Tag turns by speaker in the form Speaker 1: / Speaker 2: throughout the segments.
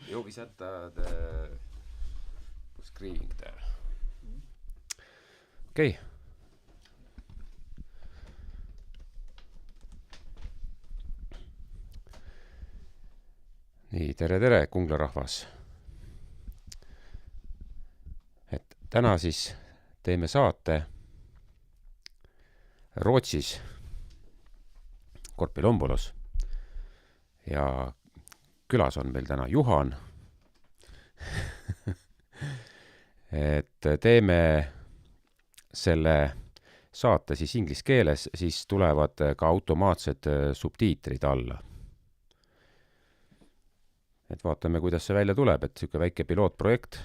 Speaker 1: Jo, vi sätter the screening där. Okej. Nii, tere, Kungla rahvas. Et täna siis teeme saate Rootsis, Korpilombos. Ja külas on meil täna Juhan. Et teeme selle saate siis inglise keeles, siis tulevad ka automaatsed subtiitrid alla. Et vaatame, kuidas see välja tuleb, et selline väike pilootprojekt.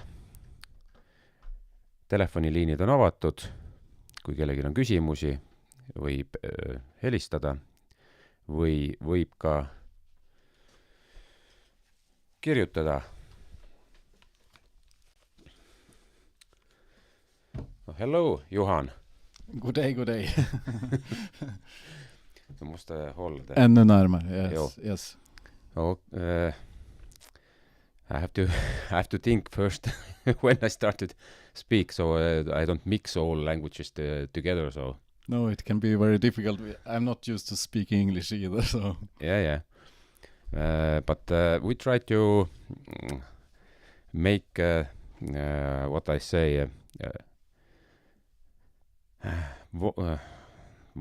Speaker 1: Telefoniliinid on avatud, kui kellelgi on küsimusi, võib helistada või võib ka kirjutada. Hello, Johan.
Speaker 2: God day.
Speaker 1: Du måste hålla det.
Speaker 2: Ännu närmare, yes.
Speaker 1: Och, I have to think first when I start to speak, so I don't mix all languages together. So
Speaker 2: no, it can be very difficult. I'm not used to speaking English either. So
Speaker 1: yeah. But we try to make what I say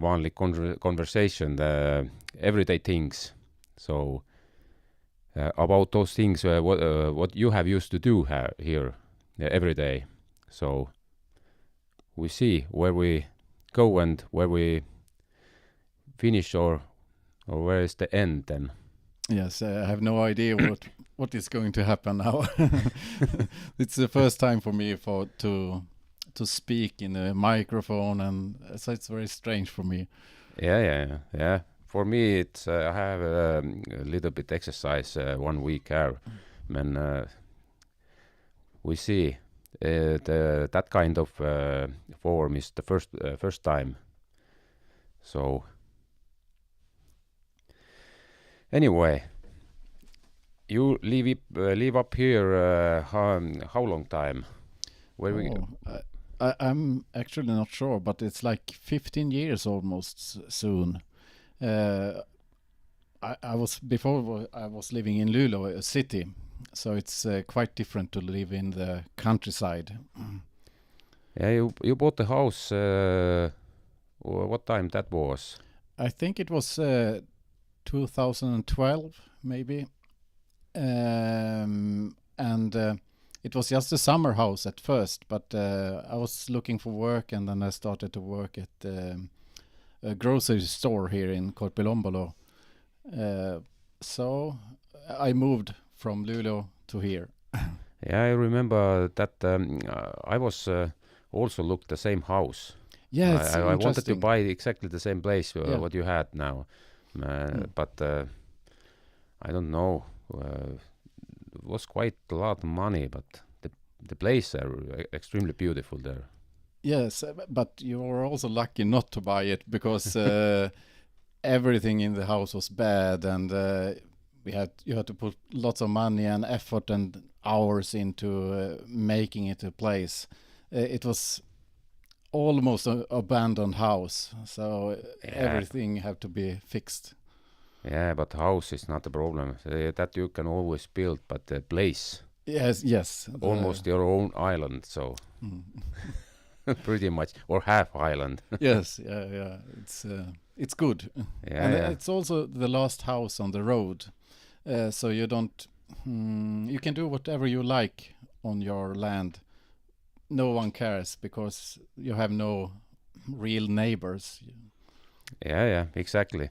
Speaker 1: only conversation, everyday things. So. About those things, what you have used to do here every day. So we see where we go and where we finish or where is the end then.
Speaker 2: Yes, I have no idea what is going to happen now. It's the first time for me to speak in a microphone, and so it's very strange for me.
Speaker 1: Yeah. For me, it's I have a little bit exercise 1 week here, and we see that kind of form is the first time. So anyway, you live up here how long time? Where we?
Speaker 2: I'm actually not sure, but it's like 15 years almost soon. I was living in Luleå, a city, so it's quite different to live in the countryside.
Speaker 1: Yeah, you bought the house. What time that was?
Speaker 2: I think it was 2012, maybe, and it was just a summer house at first. But I was looking for work, and then I started to work at a grocery store here in Korpilombolo. So I moved from Luleå to here.
Speaker 1: Yeah, I remember that I was also looked the same house.
Speaker 2: Yeah, it's
Speaker 1: I wanted to buy exactly the same place what you had now. But I don't know. It was quite a lot of money, but the place are extremely beautiful there.
Speaker 2: Yes, but you were also lucky not to buy it because everything in the house was bad, and you had to put lots of money and effort and hours into making it a place. It was almost an abandoned house, so everything had to be fixed.
Speaker 1: Yeah, but house is not a problem. That you can always build, but the place.
Speaker 2: Yes.
Speaker 1: Almost your own island, so. Pretty much, or half island.
Speaker 2: Yes, yeah. It's good.
Speaker 1: Yeah.
Speaker 2: It's also the last house on the road, so you don't. You can do whatever you like on your land. No one cares because you have no real neighbors.
Speaker 1: Yeah, exactly.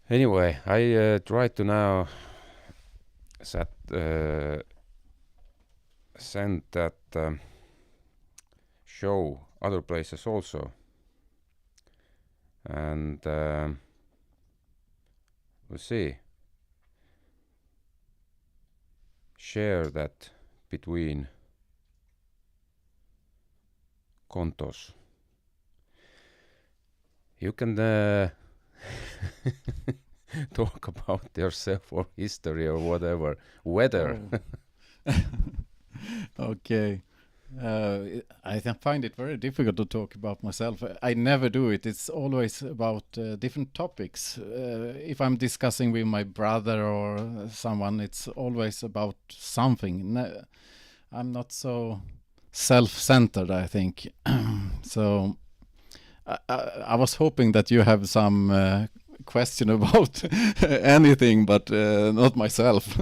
Speaker 1: Anyway, I try to now send that. Show other places also, and we'll see. Share that between kontos. You can talk about yourself or history or whatever. Weather.
Speaker 2: Okay. I find it very difficult to talk about myself. I never do it. It's always about different topics. If I'm discussing with my brother or someone, it's always about something. I'm not so self-centered, I think. So I was hoping that you have some question about anything, but not myself.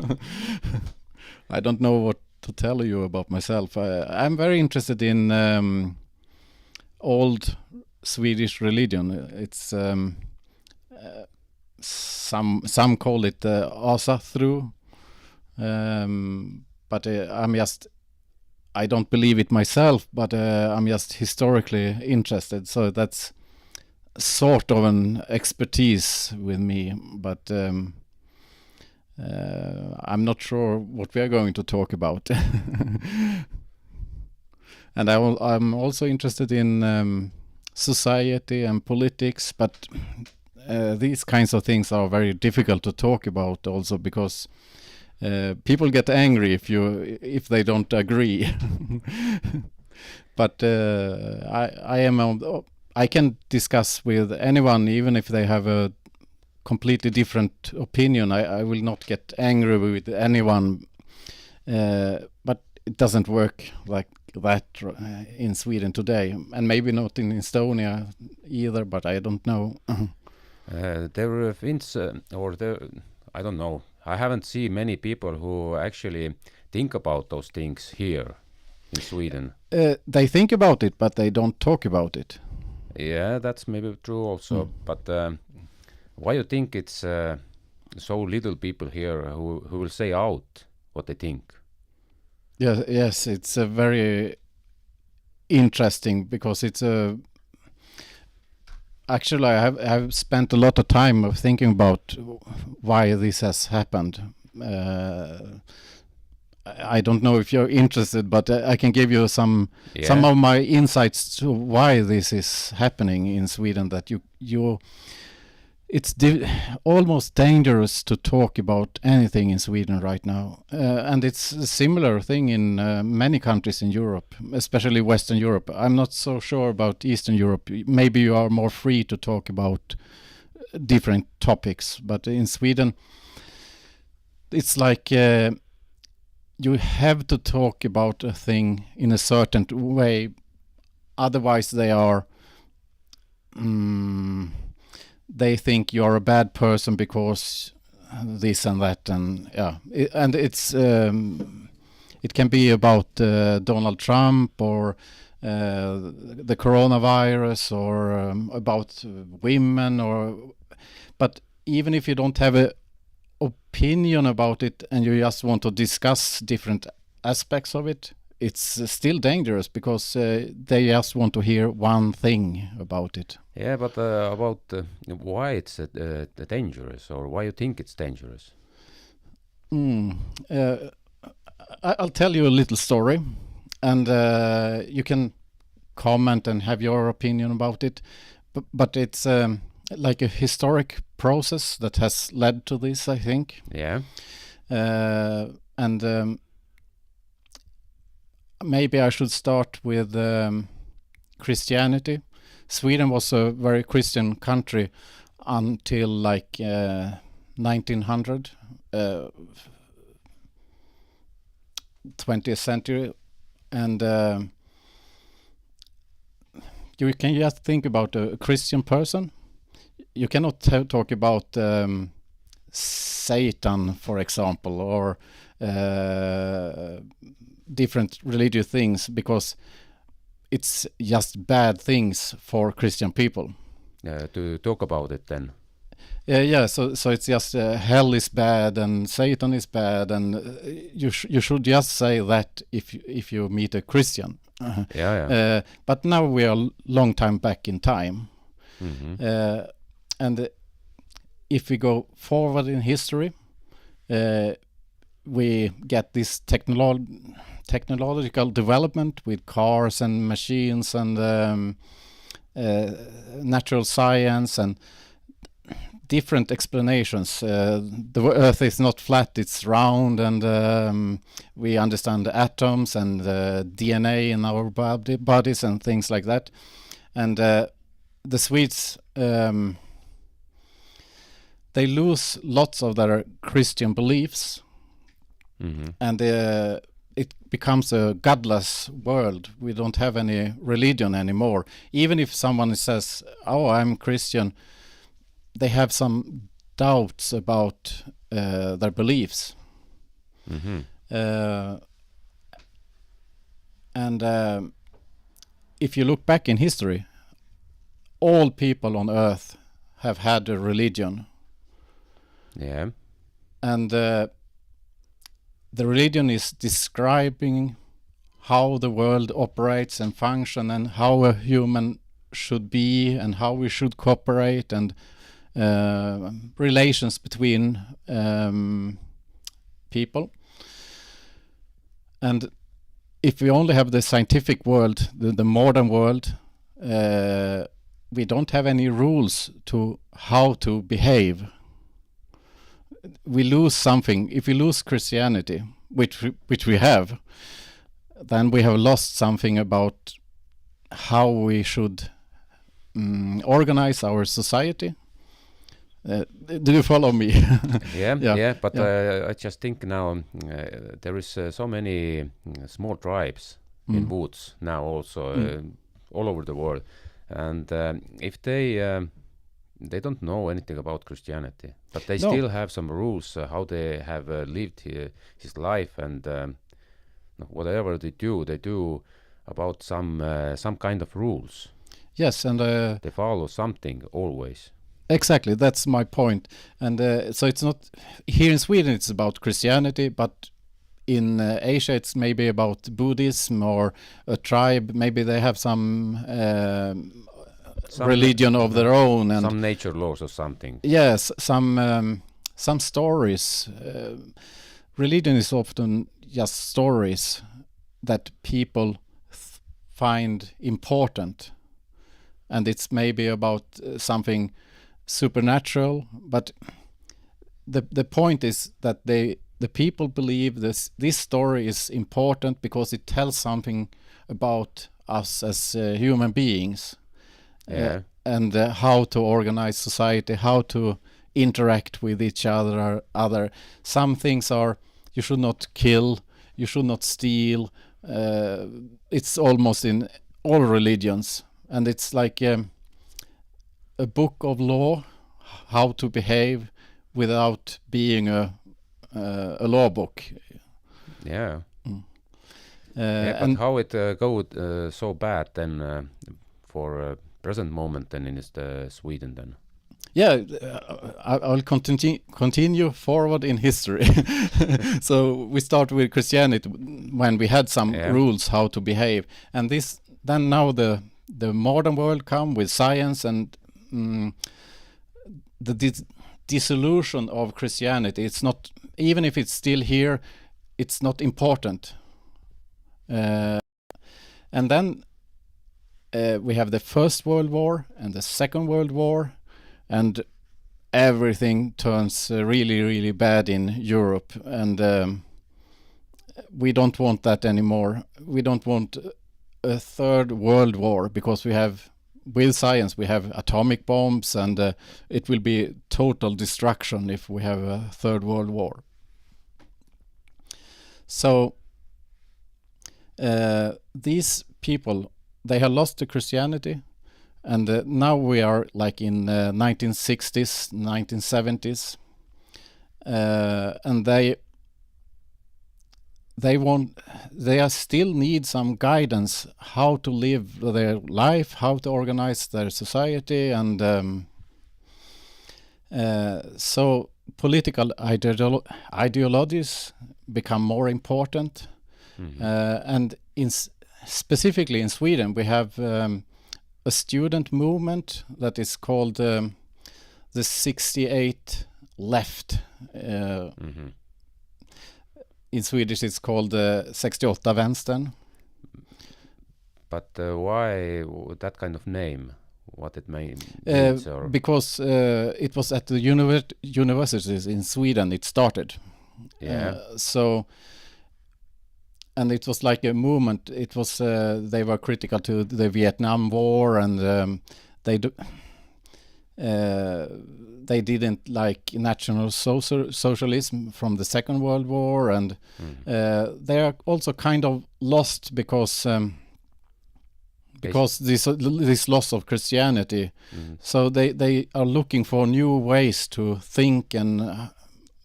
Speaker 2: I don't know what to tell you about myself. I'm very interested in old Swedish religion. It's some call it otseülekanne, but I don't believe it myself, but I'm just historically interested. So that's sort of an expertise with me, but I'm not sure what we are going to talk about. And I'm also interested in society and politics, but these kinds of things are very difficult to talk about also, because people get angry if they don't agree. But I can discuss with anyone, even if they have a completely different opinion. I will not get angry with anyone, but it doesn't work like that in Sweden today, and maybe not in Estonia either, but I don't know.
Speaker 1: There finns, I don't know. I haven't seen many people who actually think about those things here in Sweden.
Speaker 2: They think about it, but they don't talk about it.
Speaker 1: Yeah, that's maybe true also. But why you think it's so little people here who will say out what they think?
Speaker 2: Yes, it's a very interesting, because it's actually I have spent a lot of time of thinking about why this has happened. I don't know if you're interested, but I can give you some of my insights to why this is happening in Sweden. That it's almost dangerous to talk about anything in Sweden right now, and it's a similar thing in many countries in Europe, especially Western Europe. I'm not so sure about Eastern Europe. Maybe you are more free to talk about different topics, but in Sweden, it's like you have to talk about a thing in a certain way, otherwise they think you're a bad person because this and that, and it can be about Donald Trump or the coronavirus or about women, but even if you don't have a opinion about it and you just want to discuss different aspects of it, it's still dangerous, because they just want to hear one thing about it.
Speaker 1: Yeah, but about why it's dangerous, or why you think it's dangerous?
Speaker 2: I'll tell you a little story, and you can comment and have your opinion about it, but it's like a historic process that has led to this, I think.
Speaker 1: Yeah.
Speaker 2: And maybe I should start with Christianity. Sweden was a very Christian country until like 1900, 20th century, and you can just think about a Christian person. You cannot talk about Satan, for example, or different religious things, because it's just bad things for Christian people.
Speaker 1: To talk about it then.
Speaker 2: So it's just hell is bad and Satan is bad, and you should just say that if you meet a Christian. But now we are a long time back in time.
Speaker 1: Mm-hmm.
Speaker 2: And if we go forward in history, we get this technological development with cars and machines and natural science, and different explanations. The Earth is not flat; it's round, and we understand the atoms and DNA in our bodies and things like that. And the Swedes, they lose lots of their Christian beliefs, and it becomes a godless world. We don't have any religion anymore. Even if someone says, "Oh, I'm Christian," they have some doubts about their beliefs. And if you look back in history, all people on earth have had a religion.
Speaker 1: Yeah.
Speaker 2: And the religion is describing how the world operates and function, and how a human should be, and how we should cooperate, and relations between people. And if we only have the scientific world, the modern world, we don't have any rules to how to behave. We lose something. If we lose Christianity, which we have, then we have lost something about how we should organize our society. Do you follow me?
Speaker 1: Yeah. But I just think now there is so many small tribes in woods now also all over the world, and if they don't know anything about Christianity, but they still have some rules how they have lived his life, and whatever they do about some kind of rules.
Speaker 2: Yes, and
Speaker 1: they follow something always.
Speaker 2: Exactly, that's my point. And so it's not here in Sweden. It's about Christianity, but in Asia it's maybe about Buddhism or a tribe. Maybe they have some religion of their own, and
Speaker 1: some nature laws or something.
Speaker 2: Yes, some stories. Religion is often just stories that people find important, and it's maybe about something supernatural. But the point is that the people believe this story is important because it tells something about us as human beings. And how to organize society, how to interact with each other. Some things are, you should not kill, you should not steal. It's almost in all religions, and it's like a book of law, how to behave without being a law book.
Speaker 1: Yeah. But how it go so bad then for present moment then in Sweden then?
Speaker 2: Yeah, I'll continue forward in history. So we start with Christianity when we had some rules how to behave, and then now the modern world come with science, and the dissolution of Christianity. It's not, even if it's still here, it's not important. And then we have the First World War and the Second World War, and everything turns really, really bad in Europe. And we don't want that anymore. We don't want a third world war, because we have, with science, we have atomic bombs, and it will be total destruction if we have a third world war. So these people, they have lost the Christianity, and now we are like in 1960s, 1970s, and they still need some guidance how to live their life, how to organize their society, and so political ideologies become more important. And specifically in Sweden, we have a student movement that is called the 68 Left. In Swedish, it's called 68 Vänstern.
Speaker 1: But why that kind of name? what it means? Or
Speaker 2: Because it was at the universities in Sweden it started.
Speaker 1: yeah.
Speaker 2: So, and it was like a movement. It was they were critical to the Vietnam War, and they didn't like national socialism from the Second World War, and they are also kind of lost because this loss of Christianity. So they are looking for new ways to think, and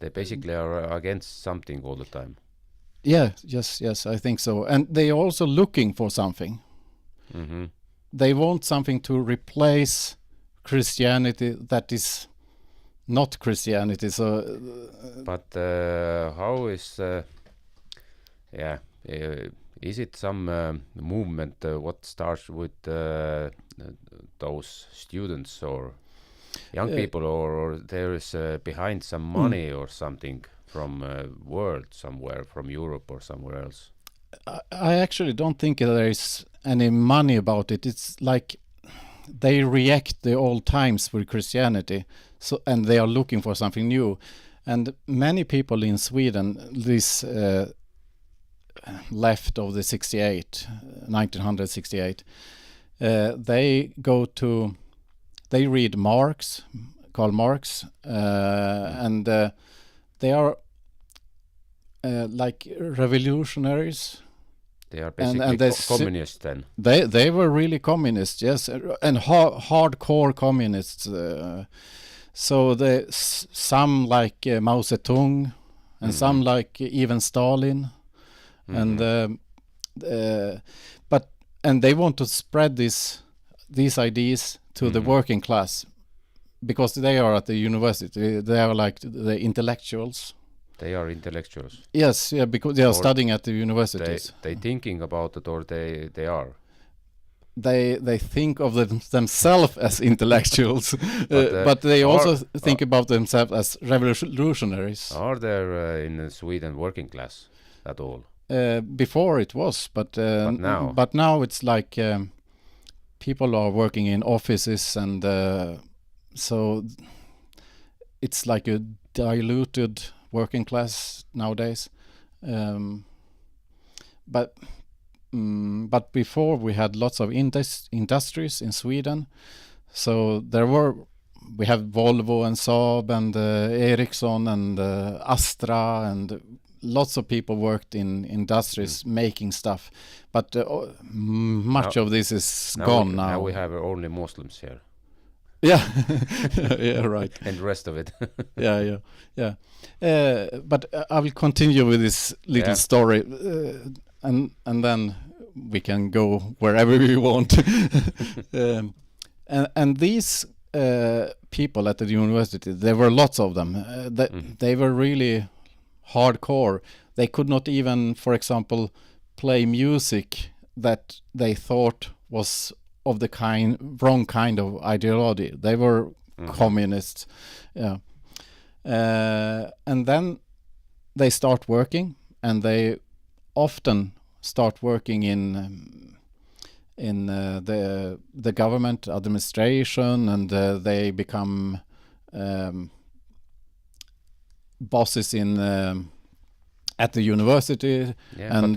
Speaker 1: They basically are against something all the time.
Speaker 2: yes, I think so. And they are also looking for something. They want something to replace Christianity that is not Christianity. So,
Speaker 1: But how is is it some movement what starts with those students or young people, or there is behind some money or something from world somewhere, from Europe or somewhere else?
Speaker 2: I actually don't think there is any money about it. It's like they react the old times with Christianity, so, and they are looking for something new. And many people in Sweden, this left of the 1968, they read Karl Marx, and they are like revolutionaries.
Speaker 1: They are basically communists then.
Speaker 2: They were really communists, yes, and hardcore communists. So some like Mao Zedong, and some like even Stalin, and and they want to spread these ideas to the working class, because they are at the university. They are like the intellectuals.
Speaker 1: They are intellectuals.
Speaker 2: Yes, yeah, because they are studying at the universities.
Speaker 1: They thinking about it, or they are.
Speaker 2: They think of themselves as intellectuals, but they also think about themselves as revolutionaries.
Speaker 1: Are there in Sweden working class at all?
Speaker 2: Before it was, but now it's like people are working in offices, and so it's like a diluted working class nowadays. But before we had lots of industries in Sweden, so we have Volvo and Saab and Ericsson and Astra, and lots of people worked in industries making stuff, but much of this is gone now.
Speaker 1: Now we have only Muslims here.
Speaker 2: Yeah, yeah, right.
Speaker 1: And the rest of it.
Speaker 2: yeah. But I will continue with this little story, and then we can go wherever we want. And these people at the university, there were lots of them. They were really hardcore. They could not even, for example, play music that they thought was of the wrong kind of ideology. They were communists. Yeah. And then they start working, and they often start working in the government administration, and they become bosses at the university, and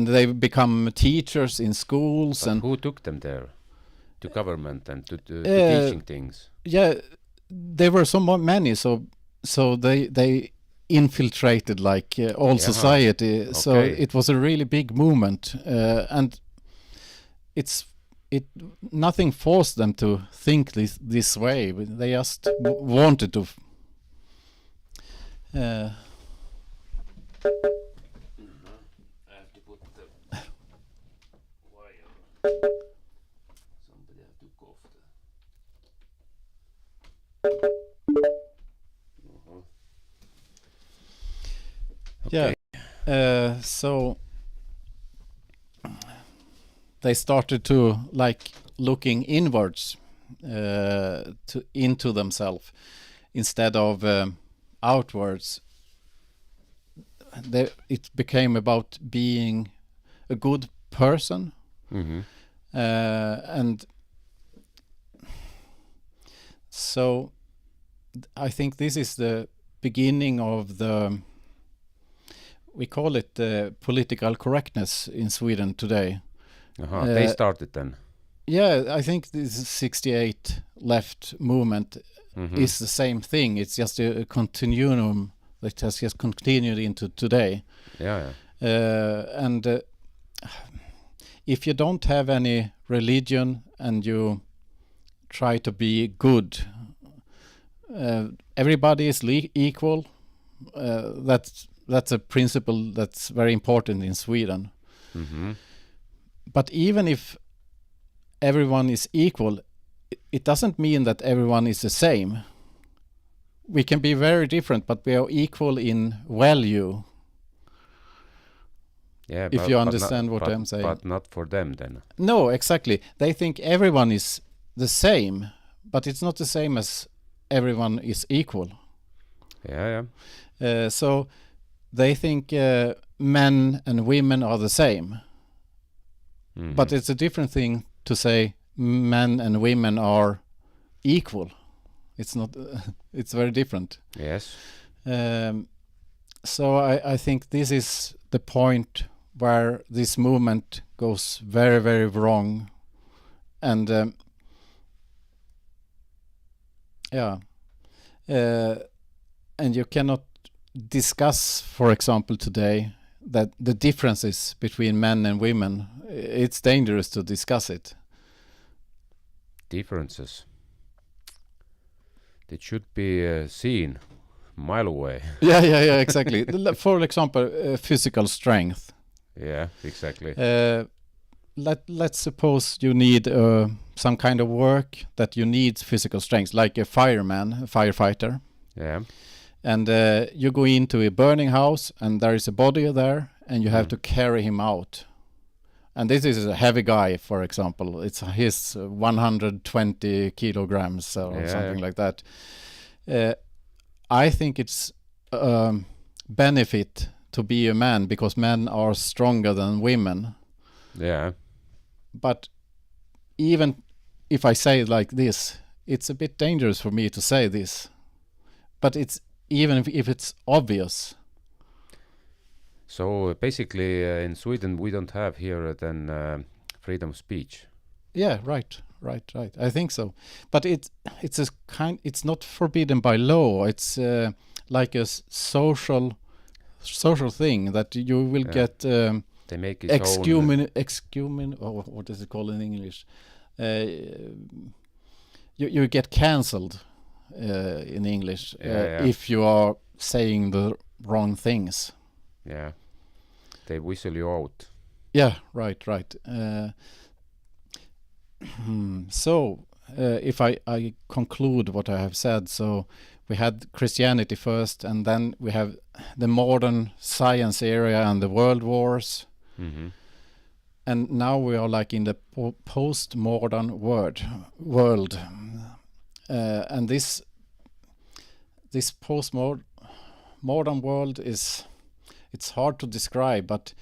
Speaker 2: they become teachers in schools.
Speaker 1: But
Speaker 2: and
Speaker 1: who took them there? To government and to teaching things?
Speaker 2: Yeah, there were so many, so they infiltrated like all society.
Speaker 1: Okay.
Speaker 2: So it was a really big movement, and nothing forced them to think this way. They just wanted to. I
Speaker 1: have to put the wire. Somebody have to cough
Speaker 2: Okay. Yeah. So they started to like looking inwards into themselves instead of outwards. It became about being a good person, and So I think this is the beginning of we call it political correctness in Sweden today.
Speaker 1: They started then.
Speaker 2: Yeah, I think this 68 left movement is the same thing. It's just a continuum that has just continued into today.
Speaker 1: Yeah.
Speaker 2: And if you don't have any religion and you try to be good, everybody is equal. That's a principle that's very important in Sweden. But even if everyone is equal, it doesn't mean that everyone is the same. We can be very different, but we are equal in value.
Speaker 1: Yeah,
Speaker 2: if you understand what I'm saying.
Speaker 1: But not for them then.
Speaker 2: No, exactly. They think everyone is the same, but it's not the same as everyone is equal.
Speaker 1: Yeah.
Speaker 2: So they think men and women are the same. But it's a different thing to say men and women are equal. It's not. It's very different.
Speaker 1: Yes.
Speaker 2: So I think this is the point where this movement goes very, very wrong. And and you cannot discuss, for example, today that the differences between men and women, it's dangerous to discuss it.
Speaker 1: Differences. It should be seen a mile away.
Speaker 2: Yeah, exactly. For example, physical strength.
Speaker 1: Yeah, exactly.
Speaker 2: Let's suppose you need some kind of work that you need physical strength, like a firefighter.
Speaker 1: Yeah.
Speaker 2: And you go into a burning house and there is a body there and you have to carry him out. And this is a heavy guy, for example. It's his 120 kilograms or something like that. I think it's benefit to be a man because men are stronger than women.
Speaker 1: Yeah.
Speaker 2: But even if I say it like this, it's a bit dangerous for me to say this. But it's even if it's obvious.
Speaker 1: So basically, in Sweden, we don't have here then freedom of speech.
Speaker 2: Yeah, right. I think so. But it's not forbidden by law. It's like a social thing that you will get.
Speaker 1: They make it
Speaker 2: excommunication. Or what is it called in English? You get cancelled in English if you are saying the wrong things.
Speaker 1: Yeah, they whistle you out.
Speaker 2: Yeah, right. So, if I conclude what I have said, so we had Christianity first, and then we have the modern science area and the world wars. And now we are like in the post-modern world. And this post-modern world it's hard to describe, but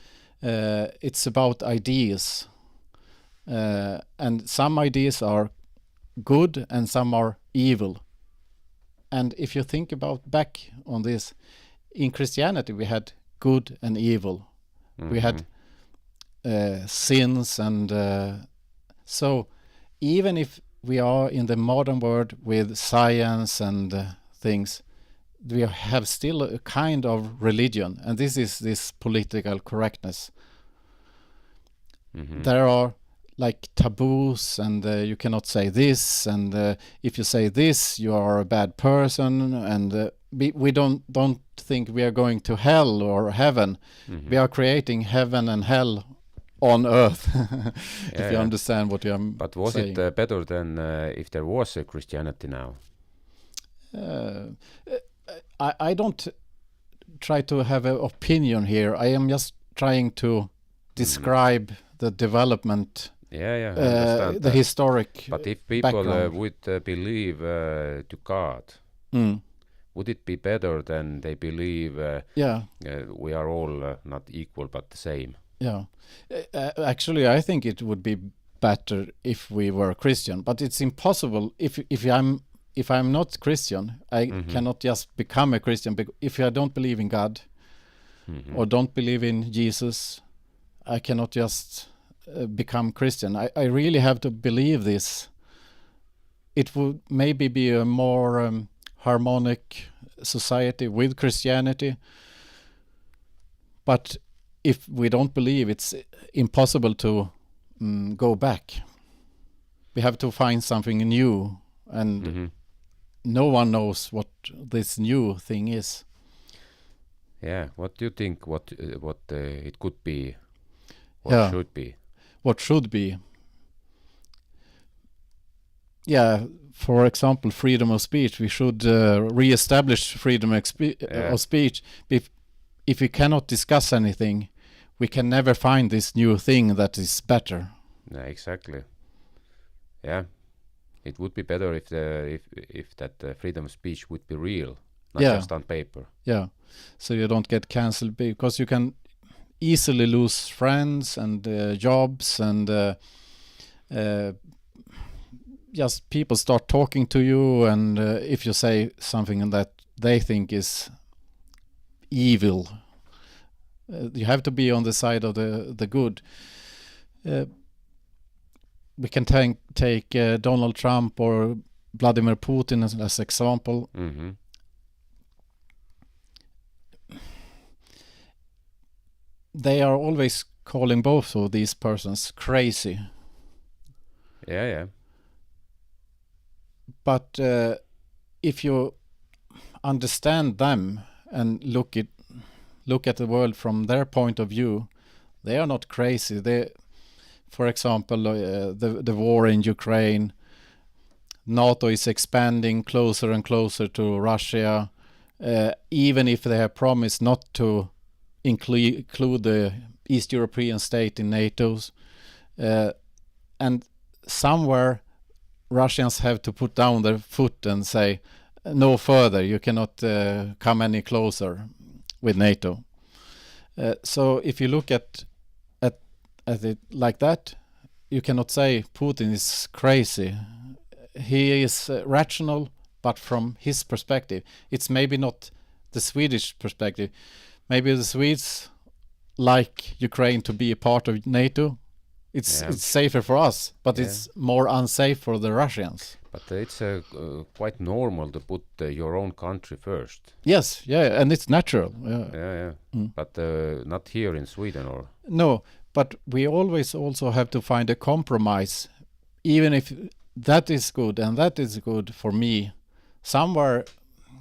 Speaker 2: it's about ideas. And some ideas are good and some are evil. And if you think about back on this, in Christianity we had good and evil. We had sins, and so even if we are in the modern world with science and things, we have still a kind of religion, and this is this political correctness. There are like taboos, and you cannot say this, and if you say this, you are a bad person, and we don't think we are going to hell or heaven. We are creating heaven and hell on earth. If you understand what I'm saying.
Speaker 1: But was it better than if there was a Christianity now?
Speaker 2: I don't try to have an opinion here. I am just trying to describe the development.
Speaker 1: Yeah, I understand
Speaker 2: the historic.
Speaker 1: But if people
Speaker 2: would
Speaker 1: believe to God, would it be better than they believe? We are all not equal but the same.
Speaker 2: Yeah, actually, I think it would be better if we were Christian. But it's impossible if I'm if I'm not Christian, I cannot just become a Christian. If I don't believe in God or don't believe in Jesus, I cannot just become Christian. I really have to believe this. It would maybe be a more harmonic society with Christianity. But if we don't believe, it's impossible to go back. We have to find something new, and no one knows what this new thing is.
Speaker 1: Yeah, what do you think? What it could be? What should be?
Speaker 2: What should be? Yeah, for example, freedom of speech. We should re-establish freedom of speech. If we cannot discuss anything, we can never find this new thing that is better.
Speaker 1: Yeah, exactly. Yeah, it would be better if that freedom of speech would be real, not just on paper.
Speaker 2: Yeah, so you don't get cancelled, because you can easily lose friends and jobs, and just people start talking to you, and if you say something that they think is evil, you have to be on the side of the good. We can take Donald Trump or Vladimir Putin as example. They are always calling both of these persons crazy.
Speaker 1: Yeah.
Speaker 2: But if you understand them and look at the world from their point of view, they are not crazy. For example, the war in Ukraine, NATO is expanding closer and closer to Russia, even if they have promised not to include the East European state in NATO's. And somewhere Russians have to put down their foot and say, no further, you cannot come any closer with NATO. So if you look at it like that, you cannot say Putin is crazy. He is rational, but from his perspective. It's maybe not the Swedish perspective. Maybe the Swedes like Ukraine to be a part of NATO. It's safer for us, but it's more unsafe for the Russians.
Speaker 1: But it's quite normal to put your own country first.
Speaker 2: Yes, and it's natural.
Speaker 1: But not here in Sweden, or?
Speaker 2: No, but we always also have to find a compromise, even if that is good and that is good for me. Somewhere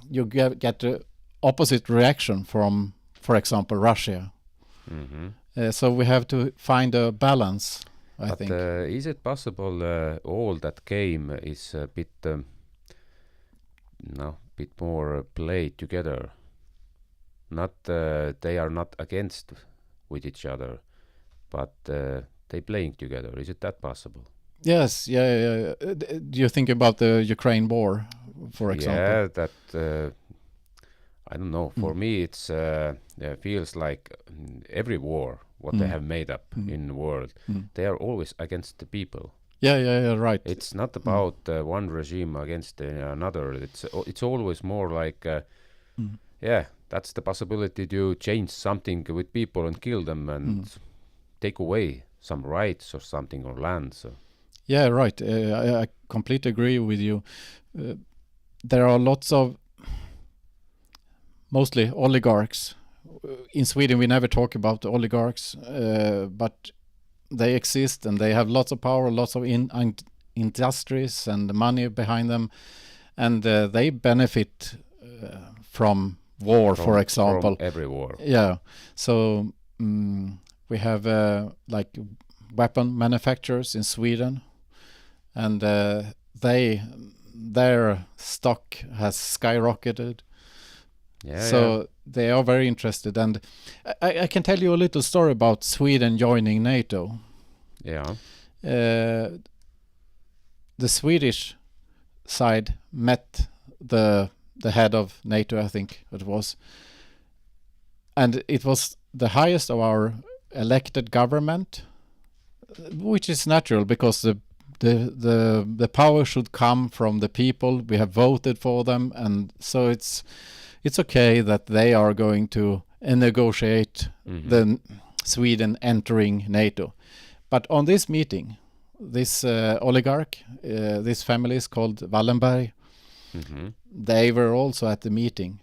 Speaker 2: you get the opposite reaction from, for example, Russia. So we have to find a balance, I think.
Speaker 1: Is it possible all that game is a bit more played together? Not they are not against with each other, but they playing together. Is it that possible?
Speaker 2: Yes, yeah. Do you think about the Ukraine war, for example?
Speaker 1: Yeah, that I don't know. For me, it's feels like every war what they have made up in the world, they are always against the people.
Speaker 2: Yeah, right.
Speaker 1: It's not about one regime against another. It's always more like, that's the possibility to change something with people and kill them and take away some rights or something or land. So.
Speaker 2: Yeah, right. I completely agree with you. There are lots of mostly oligarchs. In Sweden, we never talk about oligarchs, but they exist and they have lots of power, lots of industries and money behind them, and they benefit from war, for example.
Speaker 1: From every war.
Speaker 2: Yeah. So we have like weapon manufacturers in Sweden, and their stock has skyrocketed. So they are very interested, and I can tell you a little story about Sweden joining NATO.
Speaker 1: Yeah.
Speaker 2: The Swedish side met the head of NATO, I think it was, and it was the highest of our elected government, which is natural because the the power should come from the people. We have voted for them, and so it's okay that they are going to negotiate the Sweden entering NATO. But on this meeting, this oligarch, this family is called Wallenberg. They were also at the meeting.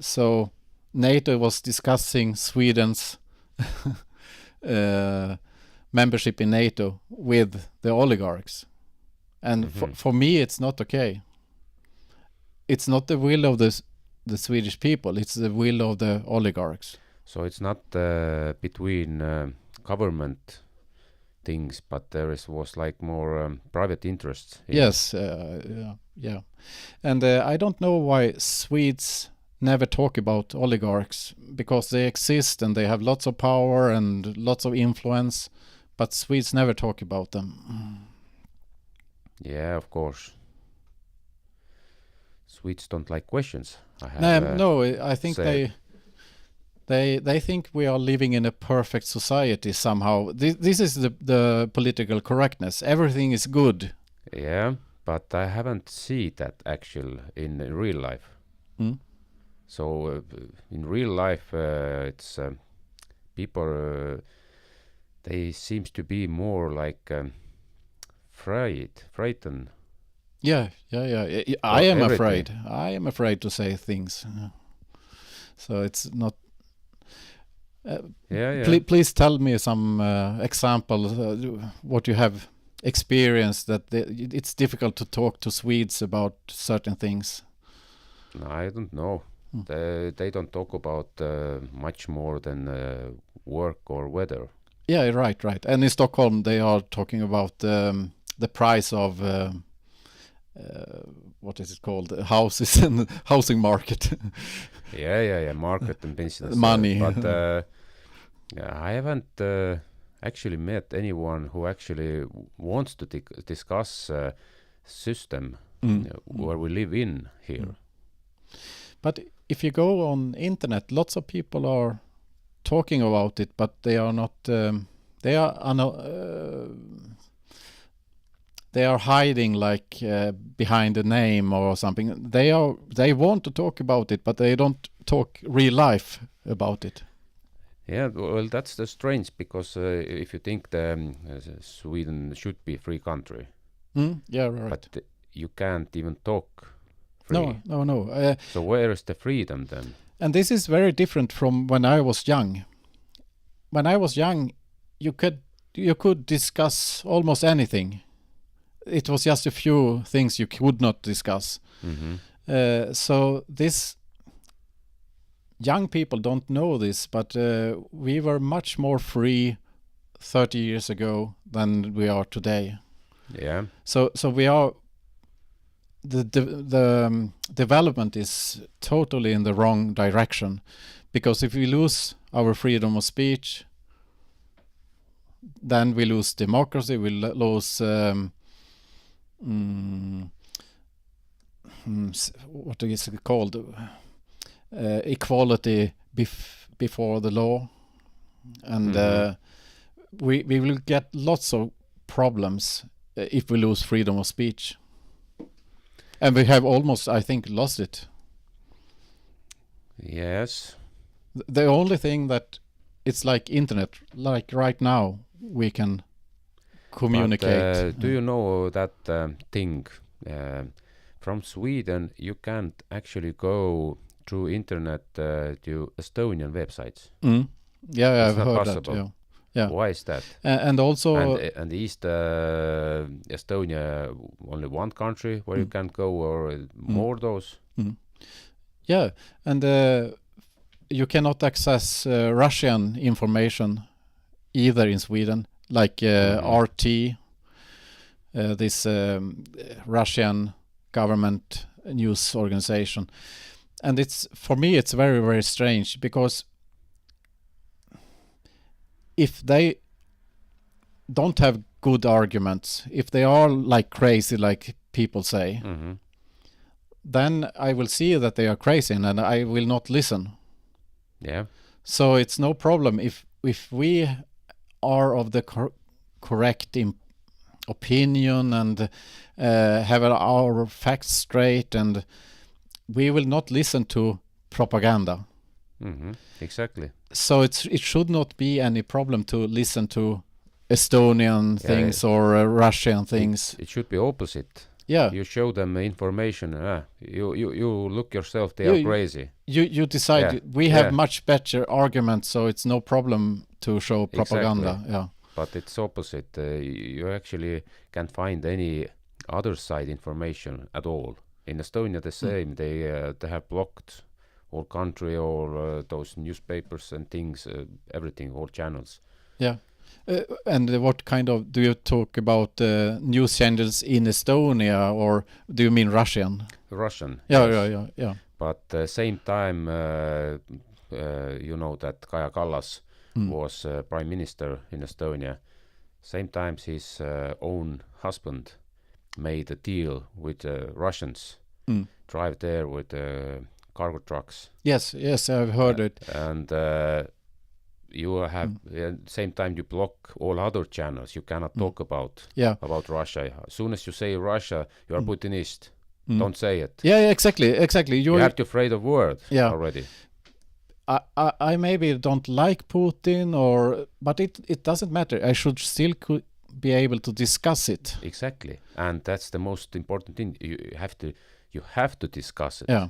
Speaker 2: So NATO was discussing Sweden's membership in NATO with the oligarchs. And for me, it's not okay. It's not the will of the Swedish people. It's the will of the oligarchs.
Speaker 1: So it's not between government things, but was like more private interests.
Speaker 2: Yes, yeah. And I don't know why Swedes never talk about oligarchs, because they exist and they have lots of power and lots of influence, but Swedes never talk about them.
Speaker 1: Yeah, of course. Swedes don't like questions.
Speaker 2: I think they think we are living in a perfect society somehow. This is the political correctness. Everything is good.
Speaker 1: Yeah, but I haven't seen that actual in real life. So in real life, it's people. They seems to be more like frightened.
Speaker 2: Yeah. I am afraid. I am afraid to say things. So it's not. Please tell me some examples. What you have experienced that it's difficult to talk to Swedes about certain things.
Speaker 1: No, I don't know. They don't talk about much more than work or weather.
Speaker 2: Yeah, right. And in Stockholm, they are talking about the price of what is it called? Houses and housing market.
Speaker 1: Yeah, market and business.
Speaker 2: Money.
Speaker 1: But I haven't actually met anyone who actually wants to discuss system where we live in here.
Speaker 2: But if you go on internet, lots of people are talking about it, but they are not. They are hiding like behind a name or something. They want to talk about it, but they don't talk real life about it.
Speaker 1: Yeah, well, that's the strange, because if you think Sweden should be a free country.
Speaker 2: Yeah, right.
Speaker 1: But you can't even talk free.
Speaker 2: No.
Speaker 1: So where is the freedom then?
Speaker 2: And this is very different from when I was young. When I was young, you could discuss almost anything. It was just a few things you could not discuss. So this young people don't know this, but we were much more free 30 years ago than we are today.
Speaker 1: Yeah.
Speaker 2: So we are. The development is totally in the wrong direction, because if we lose our freedom of speech, then we lose democracy. We lose what is it called? Equality before the law, and we will get lots of problems if we lose freedom of speech. And we have almost, I think, lost it.
Speaker 1: Yes.
Speaker 2: The only thing that it's like internet, like right now, we can communicate.
Speaker 1: But, do you know that thing? From Sweden, you can't actually go through internet to Estonian websites.
Speaker 2: Yeah,
Speaker 1: It's
Speaker 2: I've
Speaker 1: not
Speaker 2: heard
Speaker 1: possible.
Speaker 2: that. Yeah.
Speaker 1: Why is that?
Speaker 2: And also,
Speaker 1: and is Estonia only one country where you can go, or more those?
Speaker 2: Yeah, and you cannot access Russian information either in Sweden, like RT, this Russian government news organization. And for me it's very, very strange, because if they don't have good arguments, if they are like crazy, like people say, then I will see that they are crazy and I will not listen.
Speaker 1: Yeah.
Speaker 2: So it's no problem if we are of the correct opinion and have our facts straight, and we will not listen to propaganda.
Speaker 1: Exactly.
Speaker 2: So it should not be any problem to listen to Estonian things or Russian things.
Speaker 1: It should be opposite.
Speaker 2: Yeah.
Speaker 1: You show them information. You look yourself, they are crazy.
Speaker 2: You decide we have much better arguments, so it's no problem to show propaganda.
Speaker 1: Exactly.
Speaker 2: Yeah.
Speaker 1: But it's opposite. You actually can't find any other side information at all. In Estonia, the same. They have blocked all country, all those newspapers and things, everything, all channels.
Speaker 2: Yeah. And what kind of, do you talk about news channels in Estonia, or do you mean Russian?
Speaker 1: Russian.
Speaker 2: Yeah.
Speaker 1: But same time, you know that Kaja Kallas was prime minister in Estonia. Same time his own husband made a deal with Russians, drive there with cargo trucks.
Speaker 2: Yes, I've heard it.
Speaker 1: And you have same time you block all other channels. You cannot talk about Russia. As soon as you say Russia, you are Putinist. Don't say it.
Speaker 2: Yeah, exactly.
Speaker 1: You have to afraid of word already.
Speaker 2: I maybe don't like Putin, but it doesn't matter. I should still be able to discuss it.
Speaker 1: Exactly, and that's the most important thing. You have to discuss it.
Speaker 2: Yeah.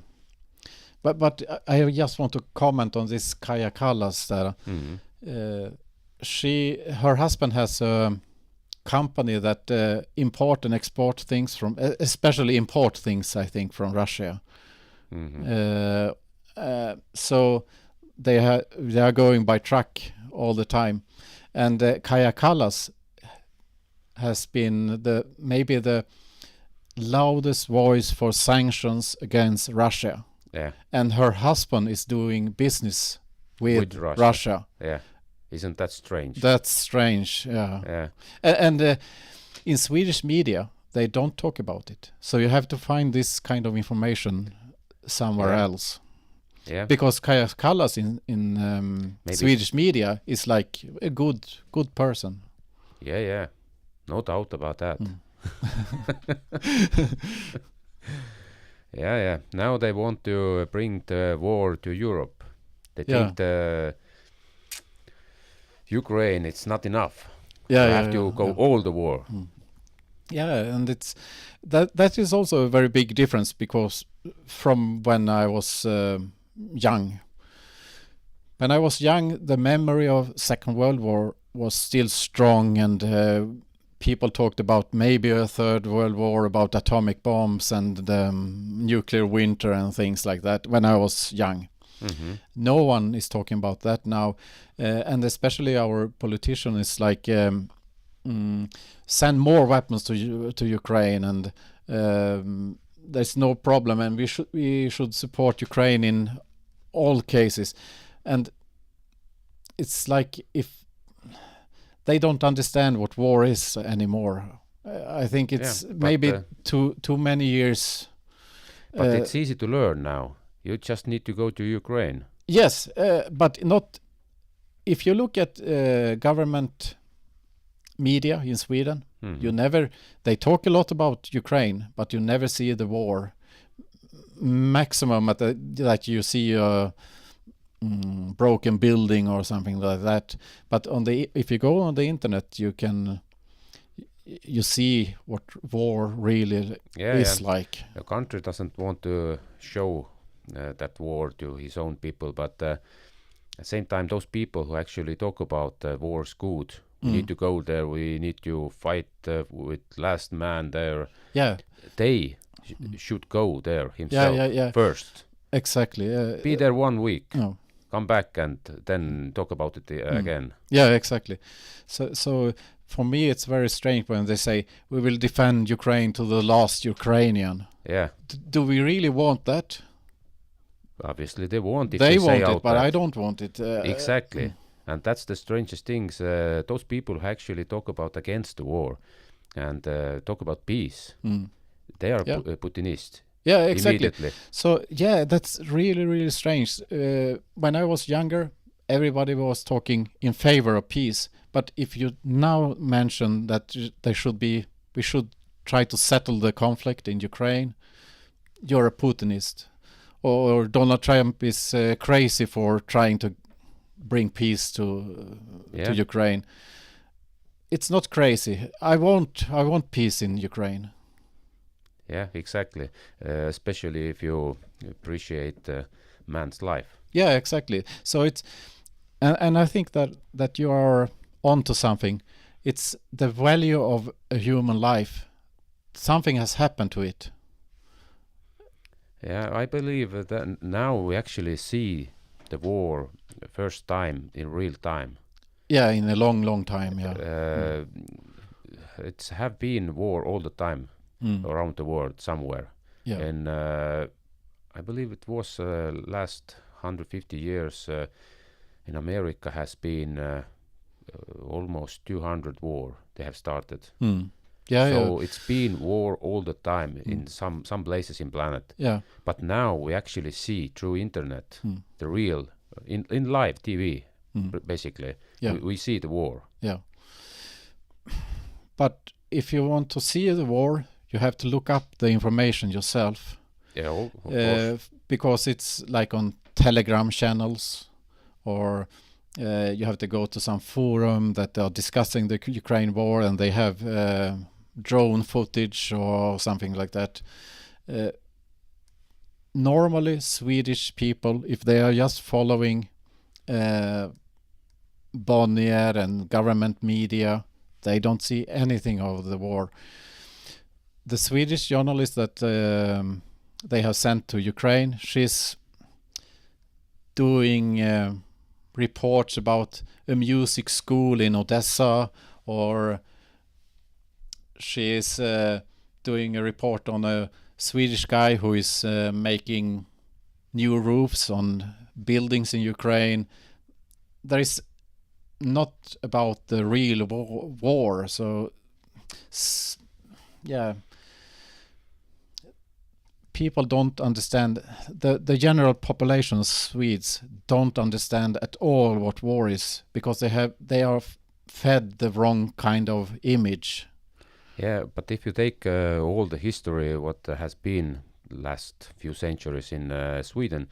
Speaker 2: But I just want to comment on this Kaja Kallas there. Her husband has a company that import and export things from, especially import things, I think, from Russia. So they are going by truck all the time, and Kaja Kallas has been maybe the loudest voice for sanctions against Russia.
Speaker 1: Yeah.
Speaker 2: And her husband is doing business with Russia.
Speaker 1: Yeah. Isn't that strange?
Speaker 2: That's strange, yeah. And in Swedish media, they don't talk about it. So you have to find this kind of information somewhere else.
Speaker 1: Yeah.
Speaker 2: Because Kaja Kallas in Swedish media is like a good person.
Speaker 1: Yeah. No doubt about that. Yeah. Now they want to bring the war to Europe. They think the Ukraine, it's not enough. They have to go all the war.
Speaker 2: Yeah, and it's that is also a very big difference, because from when I was young. When I was young, the memory of Second World War was still strong, and people talked about maybe a Third World War, about atomic bombs and the nuclear winter and things like that when I was young. No one is talking about that now, and especially our politician is like send more weapons to Ukraine, and there's no problem, and we should support Ukraine in all cases. And it's like if they don't understand what war is anymore. I think it's maybe too many years.
Speaker 1: But it's easy to learn now. You just need to go to Ukraine.
Speaker 2: Yes, but not. If you look at government media in Sweden, they talk a lot about Ukraine, but you never see the war. Maximum that you see a broken building or something like that. But if you go on the internet, you see what war really is like.
Speaker 1: The country doesn't want to show that war to his own people, but at the same time, those people who actually talk about war is good. We need to go there. We need to fight with last man there.
Speaker 2: Yeah,
Speaker 1: they should go there himself first.
Speaker 2: Exactly.
Speaker 1: Be there 1 week. Come back and then talk about it again.
Speaker 2: Yeah, exactly. So for me, it's very strange when they say we will defend Ukraine to the last Ukrainian.
Speaker 1: Yeah.
Speaker 2: Do we really want that?
Speaker 1: Obviously, they want it.
Speaker 2: They want it, but I don't want it.
Speaker 1: Exactly. And that's the strangest things. Those people who actually talk about against the war and talk about peace, they are Putinist.
Speaker 2: Yeah, exactly.
Speaker 1: Immediately.
Speaker 2: So, that's really, really strange. When I was younger, everybody was talking in favor of peace. But if you now mention that we should try to settle the conflict in Ukraine, you're a Putinist. Or Donald Trump is crazy for trying to bring peace to Ukraine. It's not crazy. I want peace in Ukraine.
Speaker 1: Yeah, exactly. Especially if you appreciate man's life.
Speaker 2: Yeah, exactly. So it's, and I think that you are onto something. It's the value of a human life. Something has happened to it.
Speaker 1: Yeah, I believe that now we actually see the war the first time in real time.
Speaker 2: Yeah, in a long time. Yeah.
Speaker 1: It's have been war all the time around the world somewhere.
Speaker 2: Yeah.
Speaker 1: And I believe it was last 150 years in America has been almost 200 war they have started.
Speaker 2: Yeah,
Speaker 1: so it's been war all the time in some places in planet.
Speaker 2: Yeah.
Speaker 1: But now we actually see through internet the real in live TV basically.
Speaker 2: Yeah.
Speaker 1: We see the war.
Speaker 2: Yeah. But if you want to see the war, you have to look up the information yourself.
Speaker 1: Yeah, of course.
Speaker 2: Because it's like on Telegram channels, or you have to go to some forum that are discussing the Ukraine war, and they have drone footage or something like that. Normally, Swedish people, if they are just following Bonnier and government media, they don't see anything of the war. The Swedish journalist that they have sent to Ukraine, she's doing reports about a music school in Odessa, or she is doing a report on a Swedish guy who is making new roofs on buildings in Ukraine. There is not about the real war. So, yeah, people don't understand. The general population of Swedes don't understand at all what war is, because they are fed the wrong kind of image.
Speaker 1: Yeah, but if you take all the history what has been last few centuries in Sweden,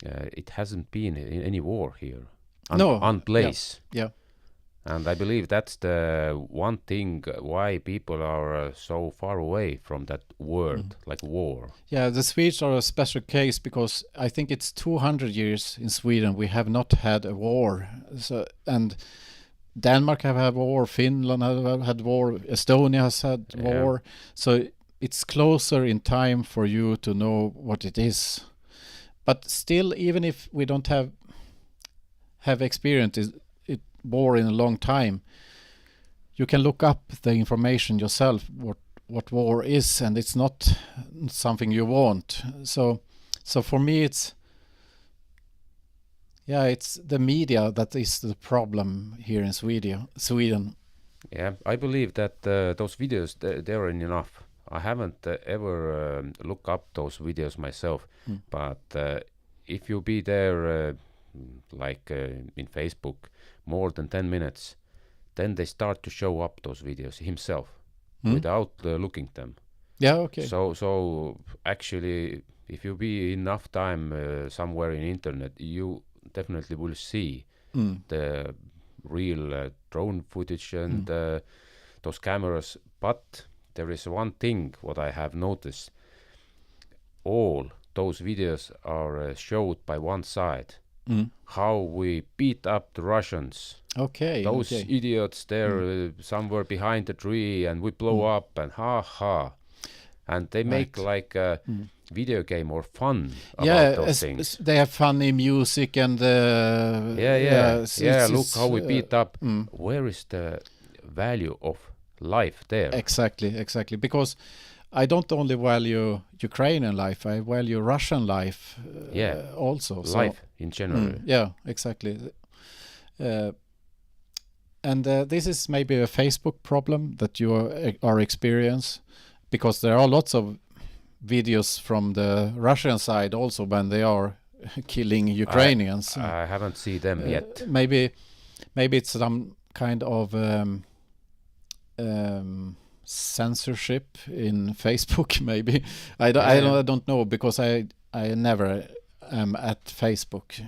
Speaker 1: it hasn't been any war here. Unplace.
Speaker 2: Yeah.
Speaker 1: And I believe that's the one thing why people are so far away from that word, like war.
Speaker 2: Yeah, the Swedes are a special case, because I think it's 200 years in Sweden we have not had a war. So, and Denmark have had war, Finland have had war, Estonia has had war. So it's closer in time for you to know what it is. But still, even if we don't have experienced it war in a long time, you can look up the information yourself, what war is, and it's not something you want. So for me, it's the media that is the problem here in Sweden.
Speaker 1: Yeah, I believe that those videos, they're enough. I haven't ever looked up those videos myself, but if you be there in Facebook more than 10 minutes, then they start to show up those videos himself without looking them.
Speaker 2: Yeah, okay.
Speaker 1: So actually, if you be enough time somewhere in internet, you definitely will see the real drone footage and those cameras. But there is one thing what I have noticed: all those videos are showed by one side. How we beat up the Russians.
Speaker 2: Okay.
Speaker 1: Those idiots, they're somewhere behind the tree, and we blow up, and and they make like a video game or fun about those things.
Speaker 2: They have funny music and
Speaker 1: look how we beat up. Where is the value of life there?
Speaker 2: Exactly. Because I don't only value Ukrainian life, I value Russian life also.
Speaker 1: Life in general.
Speaker 2: Yeah, exactly. And this is maybe a Facebook problem that you are experience, because there are lots of videos from the Russian side also when they are killing Ukrainians.
Speaker 1: I haven't seen them yet.
Speaker 2: Maybe it's some kind of censorship in Facebook. Maybe I don't know, because I never am at Facebook.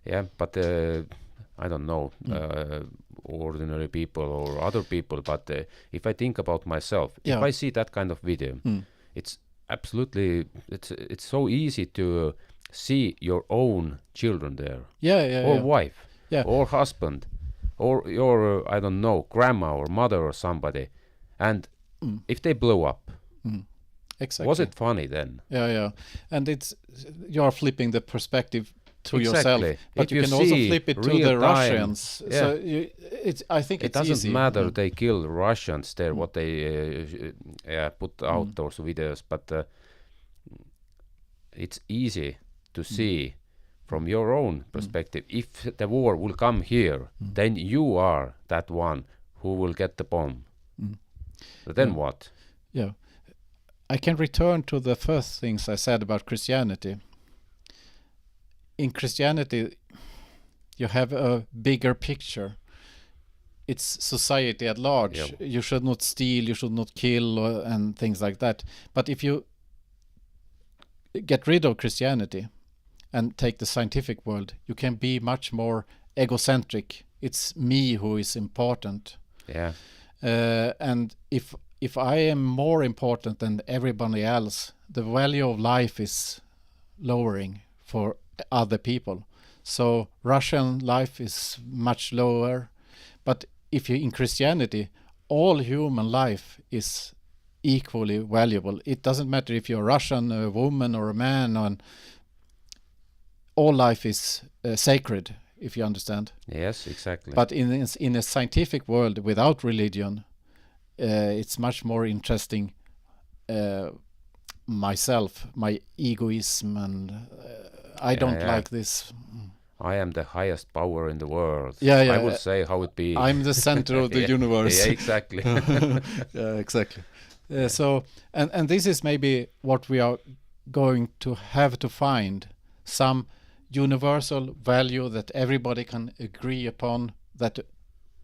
Speaker 1: Yeah, but I don't know, ordinary people or other people, but if I think about myself, if I see that kind of video, it's absolutely, it's so easy to see your own children there, or wife, or husband, or your I don't know, grandma or mother or somebody, and if they blow up,
Speaker 2: exactly.
Speaker 1: Was it funny then?
Speaker 2: Yeah, and you're flipping the perspective to yourself, but
Speaker 1: if
Speaker 2: you can also flip it to the Russians. So I think
Speaker 1: it
Speaker 2: it's
Speaker 1: doesn't
Speaker 2: easy.
Speaker 1: matter. They kill Russians there. What they put out those videos, but it's easy to see from your own perspective. If the war will come here, then you are that one who will get the bomb. But then what?
Speaker 2: Yeah, I can return to the first things I said about Christianity. In Christianity, you have a bigger picture. It's society at large.
Speaker 1: Yeah.
Speaker 2: You should not steal, you should not kill, and things like that. But if you get rid of Christianity and take the scientific world, you can be much more egocentric. It's me who is important.
Speaker 1: Yeah.
Speaker 2: And if I am more important than everybody else, the value of life is lowering for other people. So Russian life is much lower. But if you in Christianity, all human life is equally valuable. It doesn't matter if you're Russian, a woman or a man, and all life is sacred, if you understand.
Speaker 1: Yes, exactly.
Speaker 2: But in a scientific world without religion, it's much more interesting. Myself, my egoism, and I don't like this.
Speaker 1: I am the highest power in the world.
Speaker 2: Yeah.
Speaker 1: I would say how it be.
Speaker 2: I'm the center of the universe.
Speaker 1: Yeah, exactly.
Speaker 2: Yeah, exactly. So, and this is maybe what we are going to have to find, some universal value that everybody can agree upon, that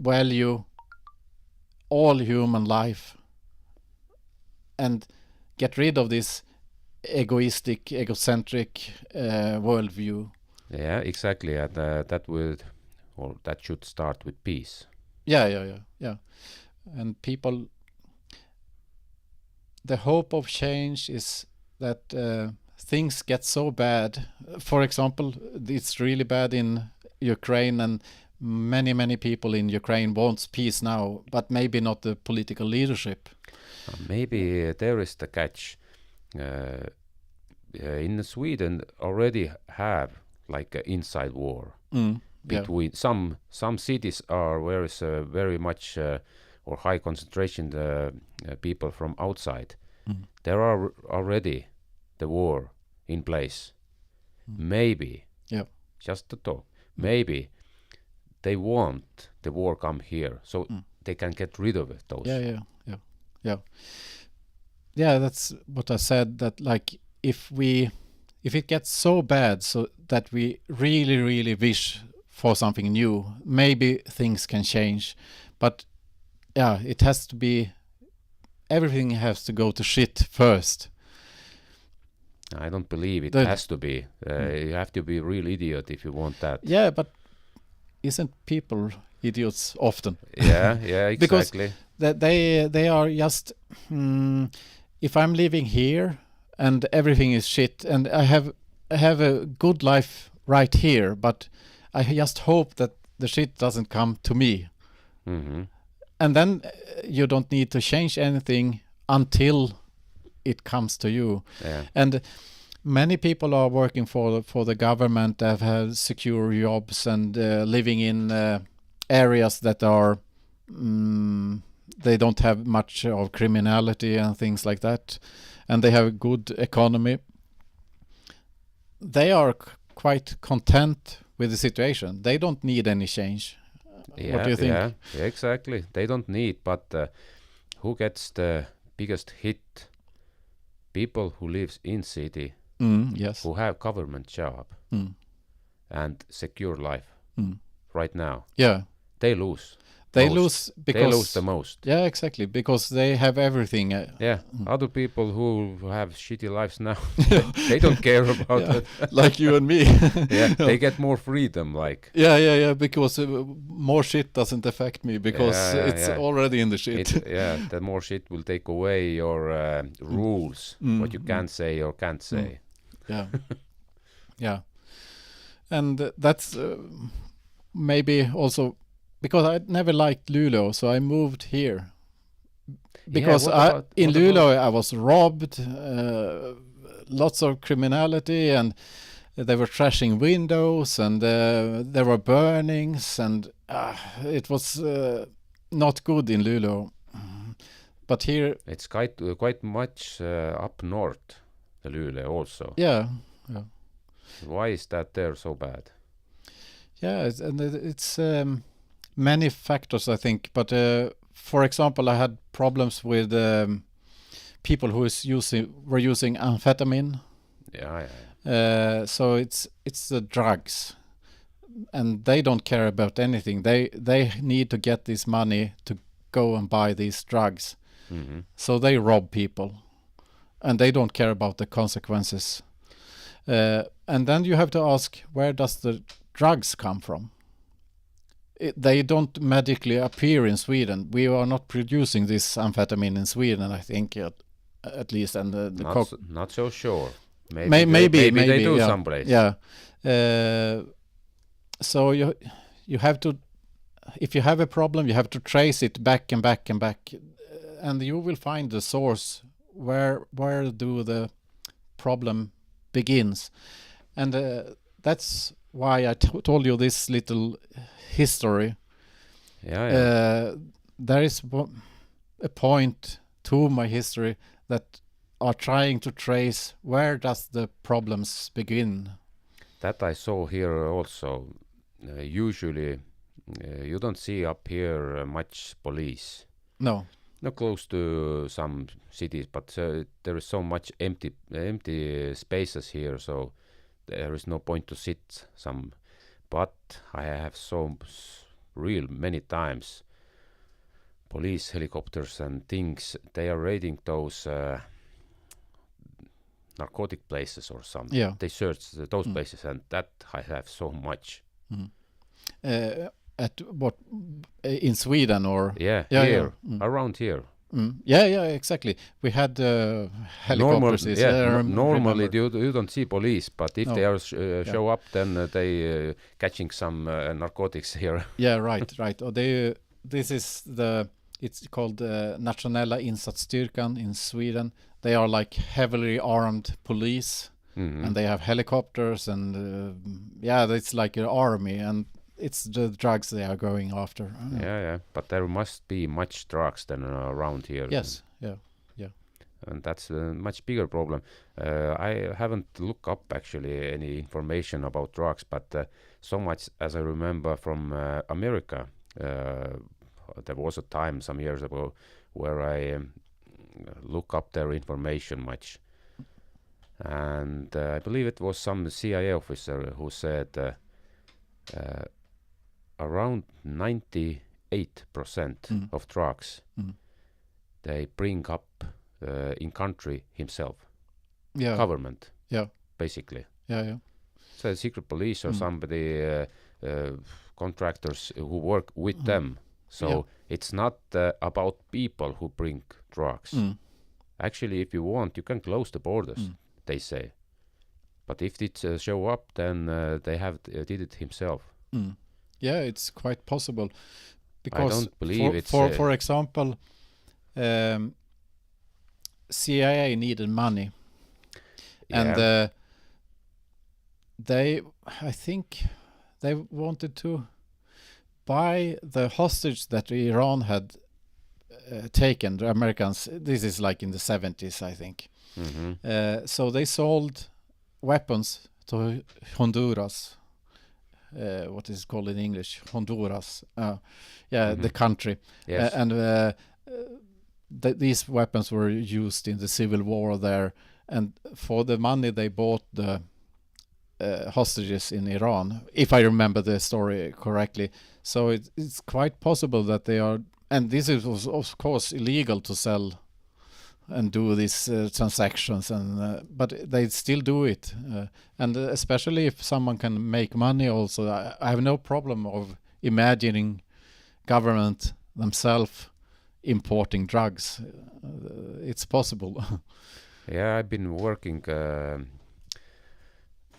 Speaker 2: value all human life, and get rid of this egocentric worldview.
Speaker 1: Yeah, exactly. And that should start with peace.
Speaker 2: Yeah. And people, the hope of change is that things get so bad. For example, it's really bad in Ukraine, and many people in Ukraine want peace now, but maybe not the political leadership.
Speaker 1: Maybe there is the catch. In Sweden already have like an inside war between some cities are where is very much or high concentration people from outside. There are already the war in place. Maybe, just to talk, maybe they want the war come here so they can get rid of it.
Speaker 2: Yeah, that's what I said, that like if it gets so bad so that we really wish for something new, maybe things can change. But yeah, it has to be, everything has to go to shit first.
Speaker 1: I don't believe it has to be. You have to be a real idiot if you want that.
Speaker 2: Yeah, but isn't people idiots often?
Speaker 1: Yeah, exactly.
Speaker 2: Because they are just, if I'm living here and everything is shit, and I have a good life right here, but I just hope that the shit doesn't come to me. And then you don't need to change anything until it comes to you. And many people are working for the government, that have secure jobs and living in areas that are they don't have much of criminality and things like that, and they have a good economy. They are quite content with the situation. They don't need any change. What do you think?
Speaker 1: Yeah, exactly. They don't need, but who gets the biggest hit? People who lives in city
Speaker 2: Yes.
Speaker 1: who have government job and secure life right now,
Speaker 2: Yeah.
Speaker 1: they lose.
Speaker 2: They
Speaker 1: most.
Speaker 2: lose because
Speaker 1: They lose the most.
Speaker 2: Yeah, exactly, because they have everything.
Speaker 1: Yeah, other people who have shitty lives now, they don't care about
Speaker 2: Yeah,
Speaker 1: it.
Speaker 2: like you and me.
Speaker 1: Yeah, they get more freedom, like.
Speaker 2: Yeah, because more shit doesn't affect me because it's
Speaker 1: yeah.
Speaker 2: already in the shit.
Speaker 1: The more shit will take away your rules, what you can say or can't say.
Speaker 2: Yeah, yeah, and that's maybe also because I never liked Luleå, so I moved here. Because in Luleå I was robbed, lots of criminality, and they were trashing windows, and there were burnings, and it was not good in Luleå. But here
Speaker 1: it's quite much up north, the Luleå also.
Speaker 2: Yeah.
Speaker 1: Why is that there so bad?
Speaker 2: Yeah, it's many factors, I think. But for example, I had problems with people who were using amphetamine.
Speaker 1: Yeah.
Speaker 2: So it's the drugs, and they don't care about anything. They need to get this money to go and buy these drugs. So they rob people, and they don't care about the consequences. And then you have to ask, where does the drugs come from? They don't magically appear in Sweden. We are not producing this amphetamine in Sweden, I think, at least. And
Speaker 1: not so sure.
Speaker 2: Maybe
Speaker 1: they do
Speaker 2: yeah.
Speaker 1: someplace.
Speaker 2: Yeah. So you have to, if you have a problem, you have to trace it back and back and back, and you will find the source. Where do the problem begins? And that's why I told you this little history.
Speaker 1: Yeah.
Speaker 2: There is a point to my history that are trying to trace where does the problems begin.
Speaker 1: That I saw here also. Usually you don't see up here much police.
Speaker 2: No.
Speaker 1: Not close to some cities, but there is so much empty spaces here, so there is no point to sit some. But I have so real many times police helicopters and things, they are raiding those narcotic places or something.
Speaker 2: Yeah.
Speaker 1: They search those places, and that I have so much.
Speaker 2: At what, in Sweden or?
Speaker 1: Here, around here.
Speaker 2: Yeah, exactly. We had helicopters.
Speaker 1: Normally you don't see police, but if they are show up, then they catching some narcotics here.
Speaker 2: Yeah, right. This is it's called Nationella Insatsstyrkan in Sweden. They are like heavily armed police, and they have helicopters, and it's like an army, and it's the drugs they are going after.
Speaker 1: Yeah, but there must be much drugs than around here.
Speaker 2: Yes, yeah.
Speaker 1: And that's a much bigger problem. I haven't looked up actually any information about drugs, but so much as I remember from America, there was a time some years ago where I look up their information much. And I believe it was some CIA officer who said around 98% of drugs they bring up in country himself. Government.
Speaker 2: Yeah.
Speaker 1: Basically.
Speaker 2: Yeah.
Speaker 1: So secret police or somebody, contractors who work with them. So it's not about people who bring drugs. Actually, if you want, you can close the borders, they say. But if it show up, then they have did it himself.
Speaker 2: Yeah, it's quite possible. Because
Speaker 1: I don't believe it's...
Speaker 2: For example, CIA needed money. And I think they wanted to buy the hostage that Iran had taken, the Americans. This is like in the 70s, I think. So they sold weapons to Honduras. What is it called in English? Honduras. The country.
Speaker 1: Yes.
Speaker 2: And these weapons were used in the civil war there. and for the money they bought the hostages in Iran, if I remember the story correctly. So it's quite possible that they are, and this is of course illegal to sell and do these transactions, and but they still do it, and especially if someone can make money also. I have no problem of imagining government themselves importing drugs. It's possible.
Speaker 1: Yeah, I've been working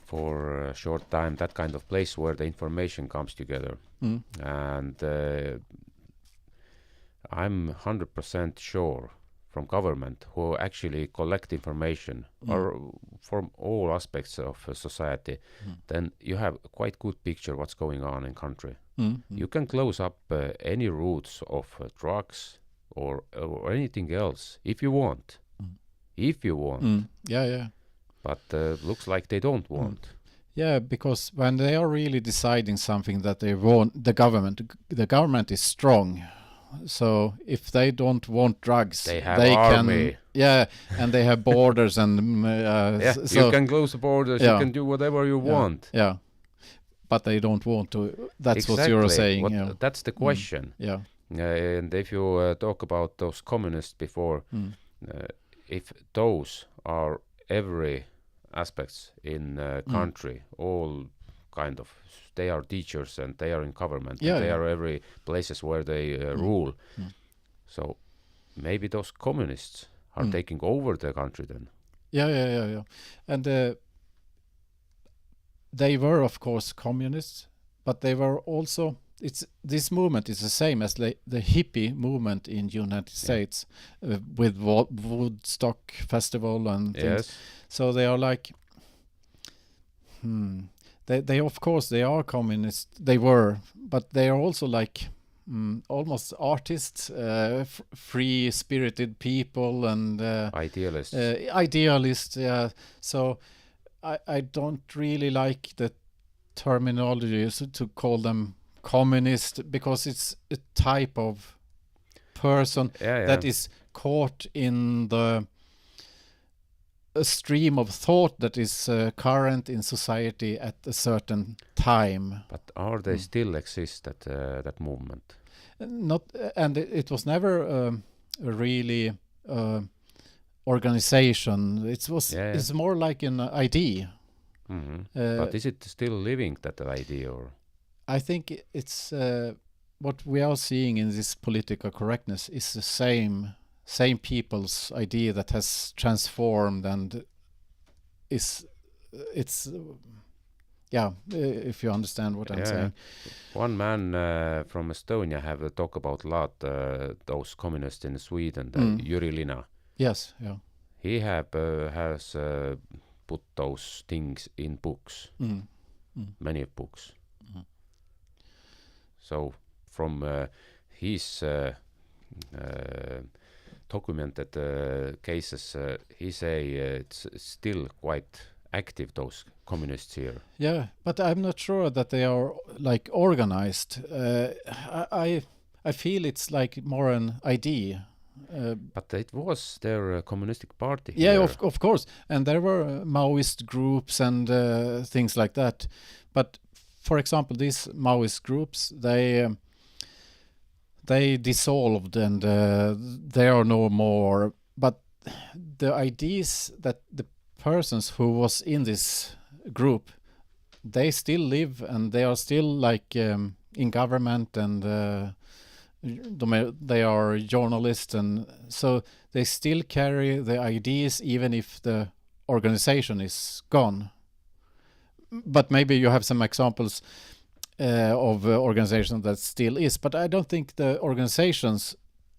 Speaker 1: for a short time that kind of place where the information comes together, and I'm 100% sure from government who actually collect information or from all aspects of society, then you have a quite good picture what's going on in country. You can close up any routes of drugs or anything else if you want. If you want.
Speaker 2: Yeah.
Speaker 1: But looks like they don't want.
Speaker 2: Yeah, because when they are really deciding something that they want, the government is strong. So if they don't want drugs,
Speaker 1: They have
Speaker 2: they
Speaker 1: army.
Speaker 2: and they have borders and so
Speaker 1: you can close the borders, you can do whatever you want.
Speaker 2: Yeah, but they don't want to. That's
Speaker 1: exactly.
Speaker 2: what you're saying.
Speaker 1: That's the question.
Speaker 2: Yeah.
Speaker 1: And if you talk about those communists before, if those are every aspects in country, all kind of, they are teachers and they are in government, and they are every places where they rule. So maybe those communists are taking over the country then.
Speaker 2: Yeah. And they were of course communists, but they were also, this movement is the same as the hippie movement in United States, with Woodstock Festival and things. So they are like, they of course they are communists. They were, but they are also like almost artists, free-spirited people, and
Speaker 1: idealists.
Speaker 2: Idealists, yeah. So I don't really like the terminology to call them communist, because it's a type of person that is caught in a stream of thought that is current in society at a certain time.
Speaker 1: But are they still exist at that movement?
Speaker 2: Not, and it was never a really organization. It's more like an idea.
Speaker 1: But is it still living, that idea? Or
Speaker 2: I think it's what we are seeing in this political correctness is the same people's idea that has transformed, and it's if you understand what I'm saying.
Speaker 1: One man from Estonia have talked about a lot those communists in Sweden, Jüri Lina.
Speaker 2: Yes, yeah.
Speaker 1: He has put those things in books, many books. So from his documented cases, he say it's still quite active, those communists here.
Speaker 2: Yeah, but I'm not sure that they are like organized. I feel it's like more an idea.
Speaker 1: But it was their communistic party.
Speaker 2: Yeah,
Speaker 1: here.
Speaker 2: of course, and there were Maoist groups and things like that. But for example, these Maoist groups, they dissolved, and they are no more. But the ideas that the persons who was in this group, they still live, and they are still like in government, and they are journalists, and so they still carry the ideas even if the organization is gone. But maybe you have some examples of organizations that still is, but I don't think the organizations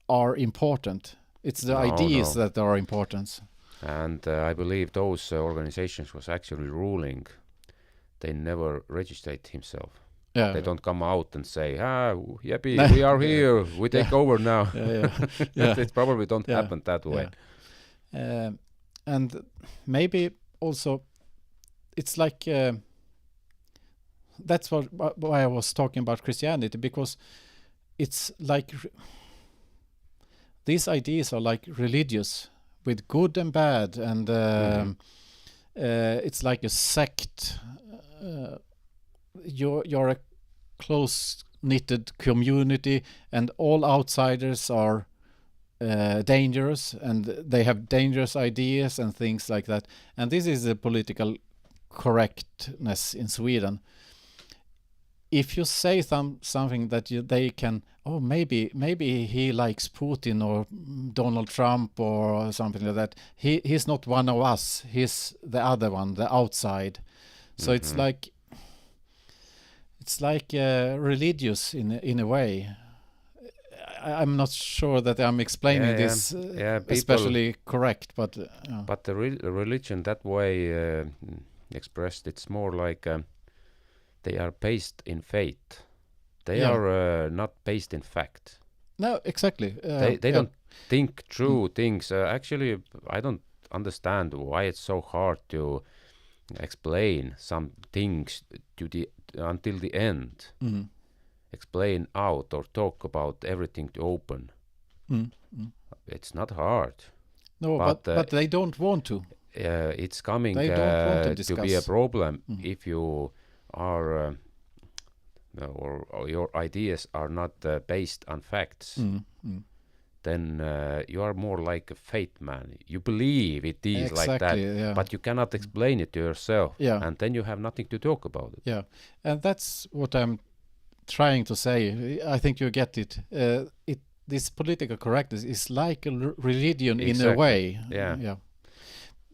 Speaker 2: are important. It's the ideas that are important.
Speaker 1: And I believe those organizations was actually ruling. They never registered himself.
Speaker 2: Yeah.
Speaker 1: They don't come out and say, yippee, we are here, we take over now. It probably don't happen that way.
Speaker 2: And maybe also it's like that's why I was talking about Christianity, because it's like these ideas are like religious, with good and bad, and it's like a sect. You're a close knitted community, and all outsiders are dangerous, and they have dangerous ideas and things like that. And this is the political correctness in Sweden. If you say something that they can, oh, maybe he likes Putin or Donald Trump or something like that. He's not one of us. He's the other one, the outside. So it's like religious in a way. I'm not sure that I'm explaining this especially correct, but
Speaker 1: the religion that way expressed, it's more like they are based in faith. They are not based in fact.
Speaker 2: No, exactly.
Speaker 1: They don't think true things. Actually, I don't understand why it's so hard to explain some things until the end. Explain out or talk about everything to open. It's not hard.
Speaker 2: No, but they don't want to.
Speaker 1: It's coming
Speaker 2: They don't want to
Speaker 1: to be a
Speaker 2: discuss.
Speaker 1: problem if you are or your ideas are not based on facts. Then you are more like a faith man. You believe it is like that,
Speaker 2: yeah.
Speaker 1: but you cannot explain it to yourself.
Speaker 2: Yeah.
Speaker 1: And then you have nothing to talk about it.
Speaker 2: Yeah, and that's what I'm trying to say. I think you get it. This political correctness is like a religion in a way.
Speaker 1: Yeah.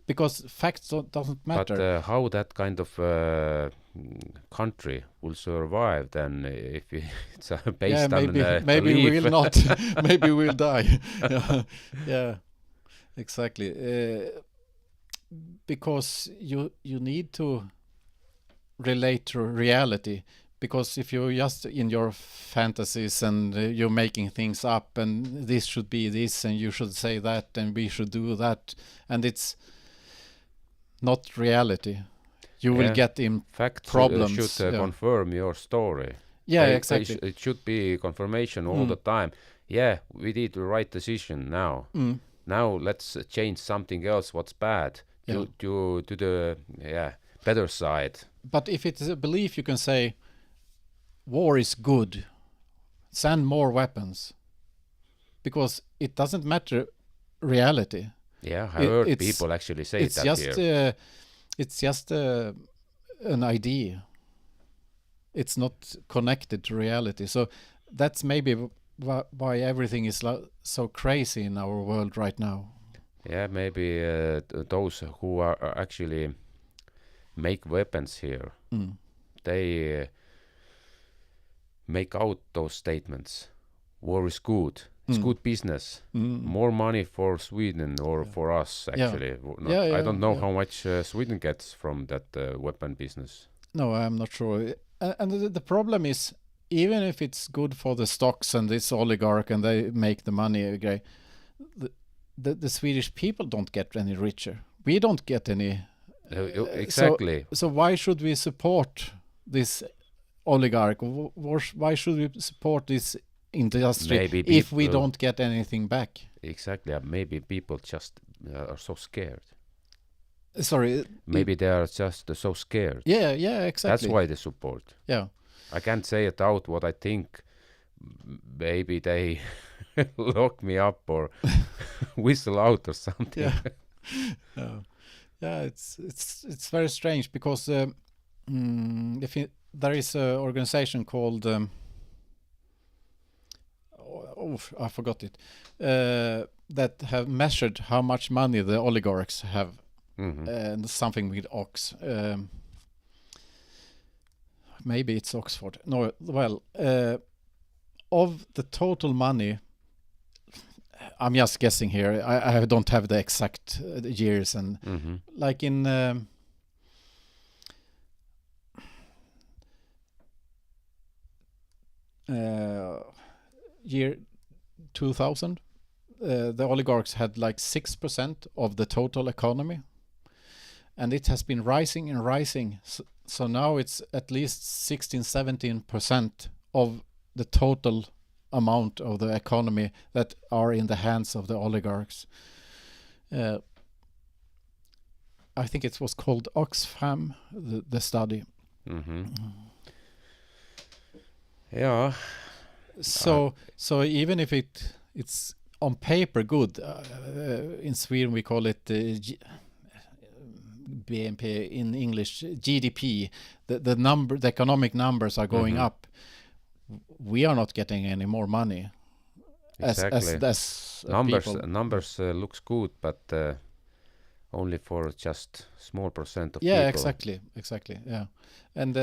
Speaker 2: Because facts doesn't matter.
Speaker 1: But how that kind of country will survive then if it's based on
Speaker 2: maybe
Speaker 1: belief?
Speaker 2: we'll not. Maybe we'll die. Yeah, exactly. Because you need to relate to reality. Because if you're just in your fantasies and you're making things up, and this should be this, and you should say that, and we should do that, and it's not reality, you will get in
Speaker 1: Facts
Speaker 2: problems.
Speaker 1: should confirm your story.
Speaker 2: Yeah, exactly.
Speaker 1: It should be confirmation all the time. Yeah, we did the right decision now. Now let's change something else what's bad to the better side.
Speaker 2: But if it's a belief, you can say war is good, send more weapons, because it doesn't matter reality.
Speaker 1: Yeah, I heard people actually say
Speaker 2: it's
Speaker 1: that
Speaker 2: just,
Speaker 1: here.
Speaker 2: It's just an idea. It's not connected to reality. So that's maybe why everything is so crazy in our world right now.
Speaker 1: Yeah, maybe those who are actually make weapons here, they make out those statements. War is good. It's good business. More money for Sweden or for us, actually. I don't know how much Sweden gets from that weapon business.
Speaker 2: No, I'm not sure. And the problem is, even if it's good for the stocks and this oligarch and they make the money, okay, the Swedish people don't get any richer. We don't get any.
Speaker 1: Exactly.
Speaker 2: So why should we support this oligarch? Why should we support this industry if we don't get anything back?
Speaker 1: Exactly. Maybe people just are so scared.
Speaker 2: Sorry.
Speaker 1: Maybe they are just so scared.
Speaker 2: Yeah, exactly.
Speaker 1: That's why they support.
Speaker 2: Yeah.
Speaker 1: I can't say it out what I think. Maybe they lock me up or whistle out or something.
Speaker 2: Yeah, it's very strange because there is an organization called I forgot it, that have measured how much money the oligarchs have, and something with Ox. Maybe it's Oxford. No, well, of the total money, I'm just guessing here. I don't have the exact years, and like in year 2000, the oligarchs had like 6% of the total economy, and it has been rising and rising. So now it's at least 16-17% of the total amount of the economy that are in the hands of the oligarchs. I think it was called Oxfam, the study.
Speaker 1: Mm-hmm. Yeah.
Speaker 2: So even if it's on paper good, in Sweden we call it BNP, in English GDP. The economic numbers are going up. We are not getting any more money.
Speaker 1: Exactly.
Speaker 2: As
Speaker 1: numbers looks good, but only for just small percent of
Speaker 2: yeah,
Speaker 1: people.
Speaker 2: exactly. Yeah, and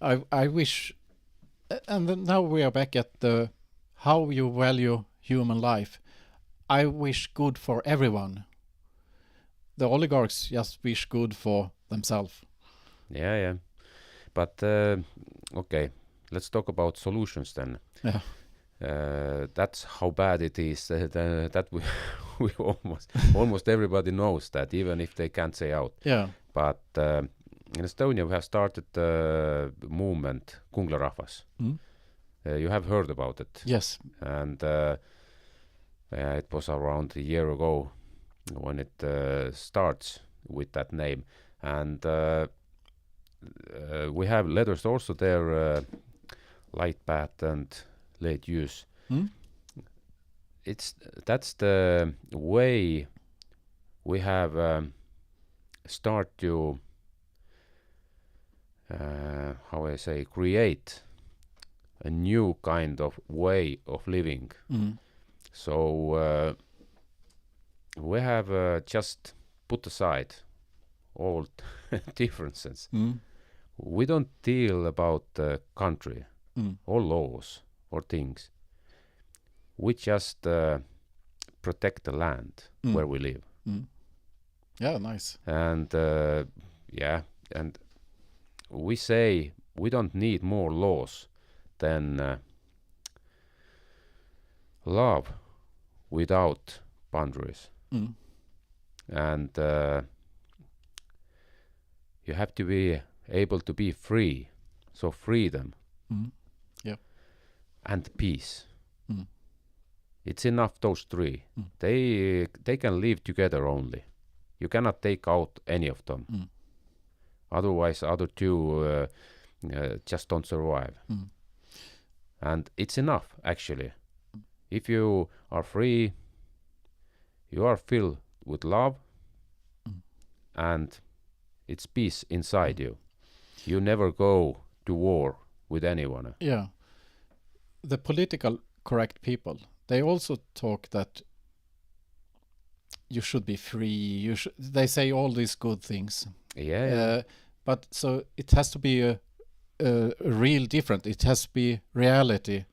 Speaker 2: I wish, and then now we are back at the how you value human life. I wish good for everyone. The oligarchs just wish good for themselves.
Speaker 1: Yeah. But okay, let's talk about solutions then.
Speaker 2: Yeah.
Speaker 1: That's how bad it is. That we almost everybody knows that, even if they can't say out.
Speaker 2: Yeah.
Speaker 1: But in Estonia, we have started the movement Kunglarahvas. You have heard about it.
Speaker 2: Yes.
Speaker 1: And it was around a year ago when it starts with that name. And we have letters also there, light path and late use. That's the way we have start to how I say, create a new kind of way of living. So we have just put aside all differences. We don't deal about the country or laws or things. We just protect the land where we live.
Speaker 2: Yeah, nice.
Speaker 1: And and we say we don't need more laws than love without boundaries. And you have to be able to be free. So freedom and peace. It's enough, those three. They can live together only. You cannot take out any of them. Otherwise, other two just don't survive. And it's enough, actually. If you are free, you are filled with love, and it's peace inside you. You never go to war with anyone.
Speaker 2: Yeah. The political correct people, they also talk that you should be free. They say all these good things.
Speaker 1: Yeah.
Speaker 2: But so it has to be a real different. It has to be reality.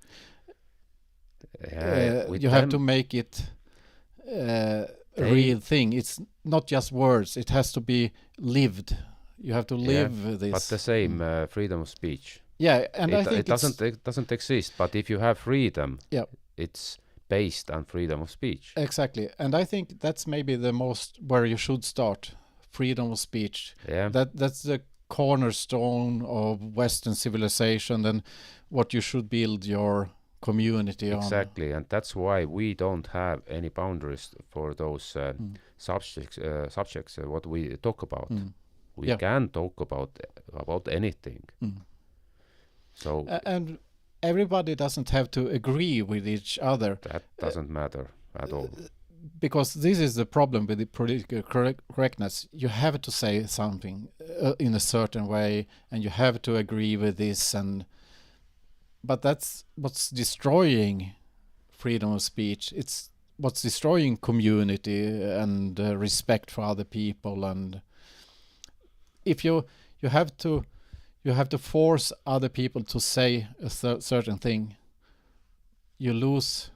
Speaker 2: You have to make it a real thing. It's not just words. It has to be lived. You have to live this.
Speaker 1: But the same freedom of speech.
Speaker 2: Yeah, and I think
Speaker 1: it doesn't exist. But if you have freedom,
Speaker 2: yeah,
Speaker 1: it's based on freedom of speech.
Speaker 2: Exactly, and I think that's maybe the most where you should start. Freedom of speech.
Speaker 1: Yeah.
Speaker 2: That's the cornerstone of Western civilization and what you should build your community on.
Speaker 1: Exactly, and that's why we don't have any boundaries for those subjects. What we talk about, we can talk about anything. So
Speaker 2: and everybody doesn't have to agree with each other.
Speaker 1: That doesn't matter at all.
Speaker 2: Because this is the problem with the political correctness. You have to say something in a certain way, and you have to agree with this. But that's what's destroying freedom of speech. It's what's destroying community and respect for other people. And if you have to force other people to say a certain thing, you lose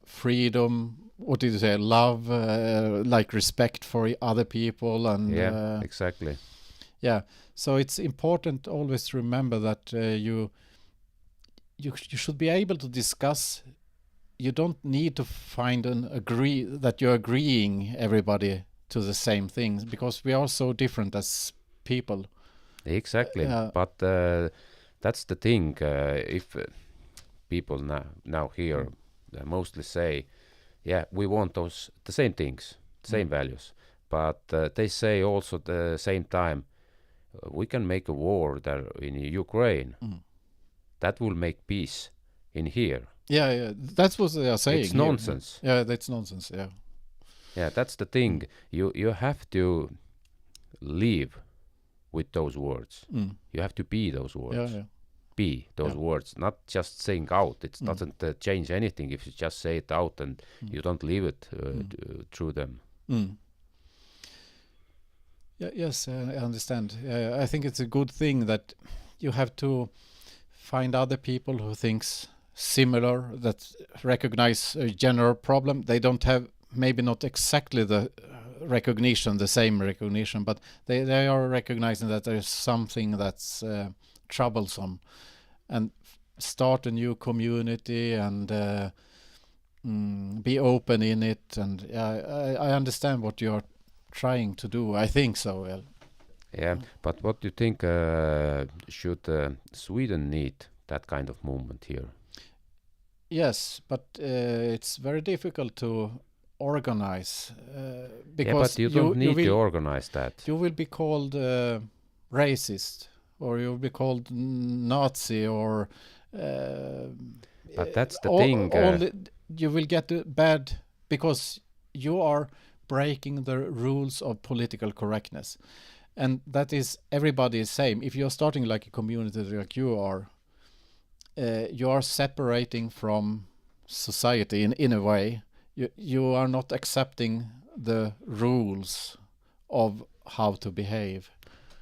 Speaker 2: freedom. What did you say? Love, like respect for other people, and
Speaker 1: exactly.
Speaker 2: Yeah, so it's important always to remember that you should be able to discuss. You don't need to find that you're agreeing everybody to the same things, because we are so different as people.
Speaker 1: Exactly, but that's the thing. If people now here mostly say, yeah, we want the same things, same values, but they say also at the same time, we can make a war there in Ukraine. That will make peace in here.
Speaker 2: Yeah, that's what they are saying.
Speaker 1: It's nonsense.
Speaker 2: Yeah, that's nonsense. Yeah.
Speaker 1: Yeah, that's the thing. You have to live with those words. You have to be those words.
Speaker 2: Yeah.
Speaker 1: Be those words, not just saying out. It doesn't change anything if you just say it out and you don't live it through them.
Speaker 2: Yeah, yes, I understand. I think it's a good thing that you have to find other people who thinks similar, that recognize a general problem. They don't have maybe not exactly the recognition, the same recognition, but they are recognizing that there is something that's troublesome, and start a new community and be open in it. And I understand what you're trying to do. I think so. Well.
Speaker 1: Yeah, but what do you think should Sweden need that kind of movement here?
Speaker 2: Yes, but it's very difficult to organize because
Speaker 1: yeah, but you don't need to organize that.
Speaker 2: You will be called racist, or you'll be called Nazi, or
Speaker 1: but that's the thing.
Speaker 2: You will get bad because you are breaking the rules of political correctness, and that is everybody is same. If you're starting like a community like you are separating from society in a way. You are not accepting the rules of how to behave.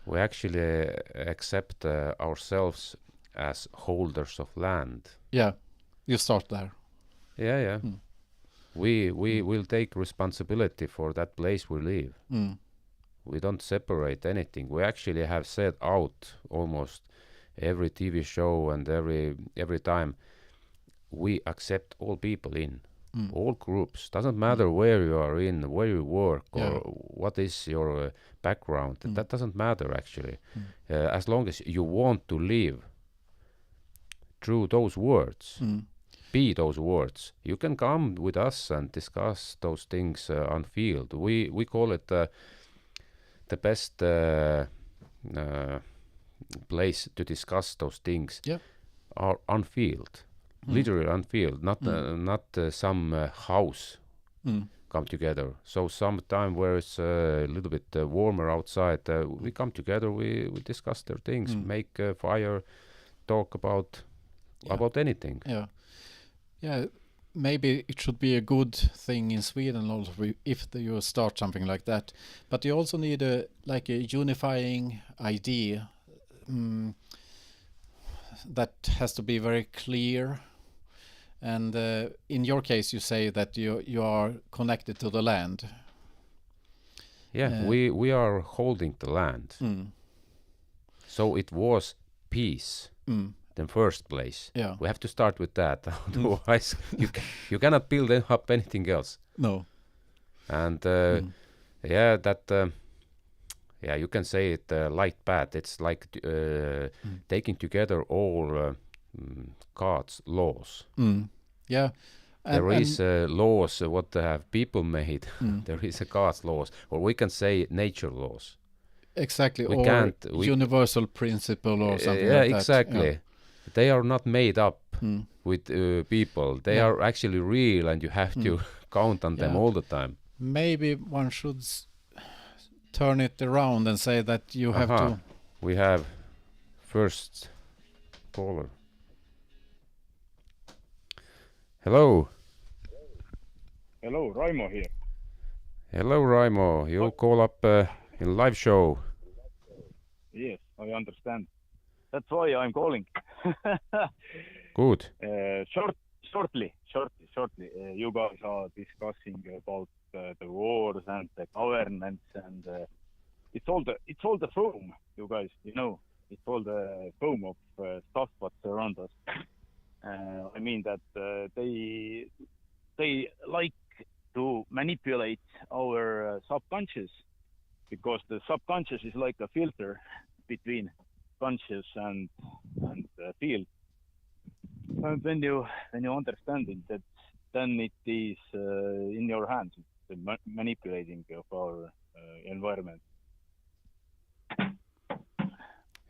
Speaker 1: We actually accept ourselves as holders of land.
Speaker 2: Yeah, you start there.
Speaker 1: Yeah. We will take responsibility for that place we live. We don't separate anything. We actually have said out almost every TV show and every time we accept all people in. All groups. Doesn't matter where you are in, where you work, or what is your background. That doesn't matter actually. As long as you want to live through those words, be those words, you can come with us and discuss those things on field. We call it the best place to discuss those things are on field. Literally on field, not some house come together. So sometime where it's a little bit warmer outside, we come together, we discuss their things, make a fire, talk about anything.
Speaker 2: Yeah. Maybe it should be a good thing in Sweden also if you start something like that. But you also need a unifying idea that has to be very clear. And in your case, you say that you are connected to the land.
Speaker 1: Yeah, we are holding the land. So it was peace in the first place.
Speaker 2: Yeah.
Speaker 1: We have to start with that. Otherwise, you cannot build up anything else.
Speaker 2: No.
Speaker 1: And you can say it light bad. It's like taking together all God's laws.
Speaker 2: Yeah.
Speaker 1: There is laws what have people made. There is a God's laws, or we can say nature laws.
Speaker 2: Exactly.
Speaker 1: We
Speaker 2: or
Speaker 1: can't
Speaker 2: universal principle or something
Speaker 1: like
Speaker 2: that.
Speaker 1: Yeah, exactly. They are not made up with people. They are actually real, and you have to count on them all the time.
Speaker 2: Maybe one should turn it around and say that you have to.
Speaker 1: We have first caller. Hello.
Speaker 3: Hello, Raimo here.
Speaker 1: Hello, Raimo. You call up in live show.
Speaker 3: Yes, I understand. That's why I'm calling.
Speaker 1: Good.
Speaker 3: Shortly. You guys are discussing about the wars and the governments, and it's all the foam, you guys. It's all the foam of stuff what's around us. I mean that they like to manipulate our subconscious, because the subconscious is like a filter between conscious and field. And when you understand it, then it is in your hands. It's the manipulating of our environment.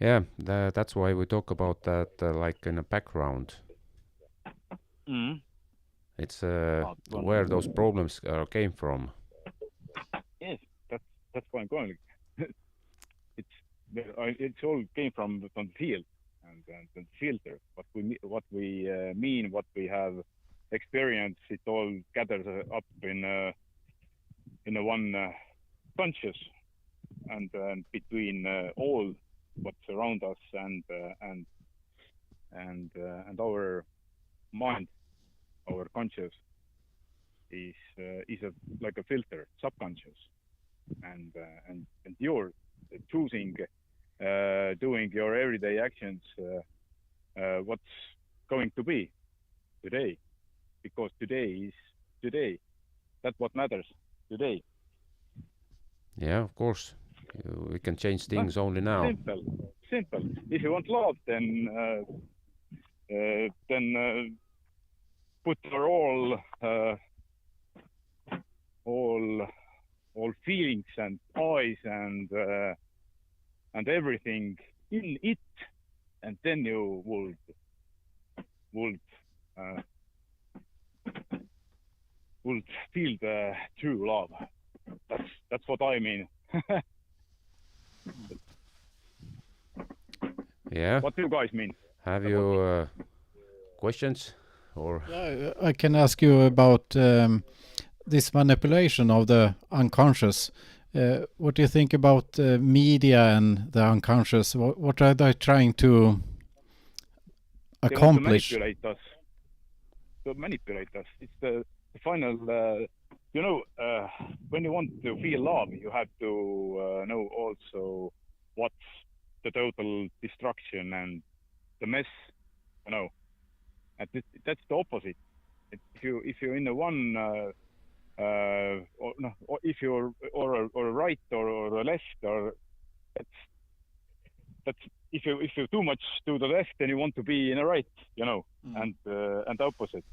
Speaker 1: Yeah, that's why we talk about that like in a background.
Speaker 3: Mm.
Speaker 1: It's where those problems came from.
Speaker 3: Yes, that's why I'm going. It's all came from the field and the filter. What we mean, what we have experienced, it all gathers up in a one conscious and between all what's around us and our mind, our conscious is like a filter, subconscious, and you're choosing doing your everyday actions what's going to be today, because today is today. That's what matters today.
Speaker 1: Yeah, of course. We can change things only now.
Speaker 3: Simple. If you want love, then put your all feelings and eyes and everything in it, and then you would feel the true love. That's what I mean.
Speaker 1: Yeah.
Speaker 3: What do you guys mean?
Speaker 1: Have you questions or?
Speaker 2: Yeah, I can ask you about this manipulation of the unconscious. What do you think about media and the unconscious? What are they trying to accomplish?
Speaker 3: They want to manipulate us. It's the final. When you want to feel love, you have to know also what's the total destruction and the mess. And that's the opposite. If you're in the one, or if you're or a right or a left, or that's if you too much to the left, then you want to be in the right, and the opposite.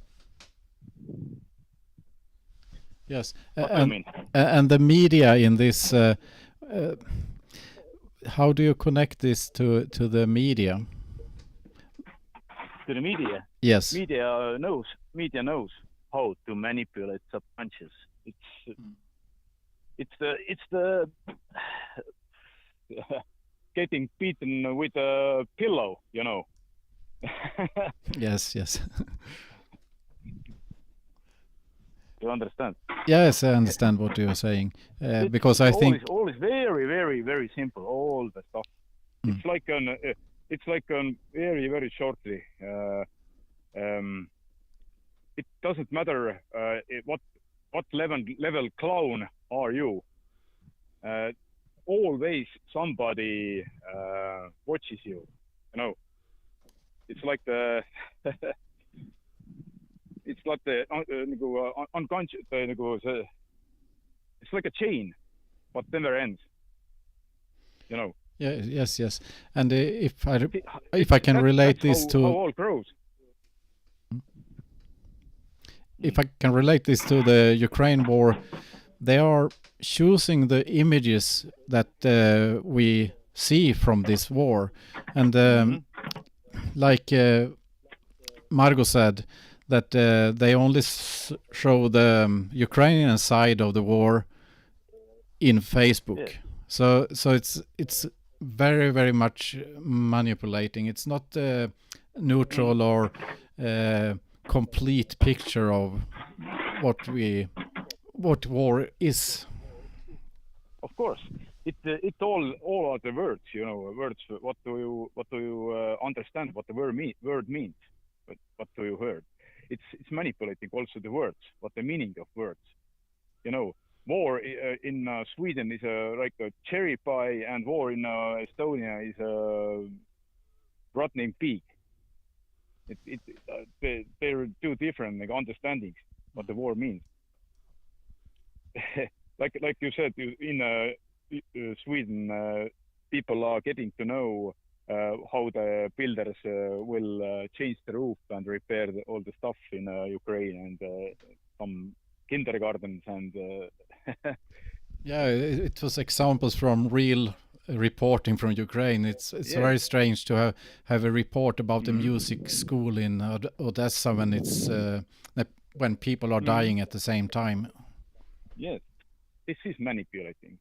Speaker 2: Yes,
Speaker 3: What do you mean?
Speaker 2: And the media in this. How do you connect this to the media?
Speaker 3: To the media?
Speaker 2: Yes.
Speaker 3: Media knows how to manipulate subconscious. It's the getting beaten with a pillow,
Speaker 2: Yes.
Speaker 3: You understand?
Speaker 2: Yes, I understand what you're saying. Because I think
Speaker 3: all is very, very, very simple. All the stuff. It's like very, very shortly. It doesn't matter what level clown are you. Always somebody watches you. It's like the. It's like the unconscious. It's like a chain, but never ends.
Speaker 2: Yeah. Yes. And if I can relate this to
Speaker 3: how all grows.
Speaker 2: If I can relate this to the Ukraine war, they are choosing the images that we see from this war, and like Margot said, that they only show the Ukrainian side of the war in Facebook. Yeah. So it's very, very much manipulating. It's not neutral or complete picture of what war is.
Speaker 3: Of course, it all are the words. Words. What do you understand? What the word means? What do you heard? It's manipulating also the words, what the meaning of words. War in Sweden is like a cherry pie, and war in Estonia is a rotten pig. They're two different understandings what the war means. like you said, in Sweden, people are getting to know how the builders will change the roof and repair all the stuff in Ukraine and some kindergartens and
Speaker 2: Yeah, it was examples from real reporting from Ukraine. It's
Speaker 3: Yeah.
Speaker 2: very strange to have a report about a music school in Odessa when it's when people are dying at the same time.
Speaker 3: yes, this is manipulating.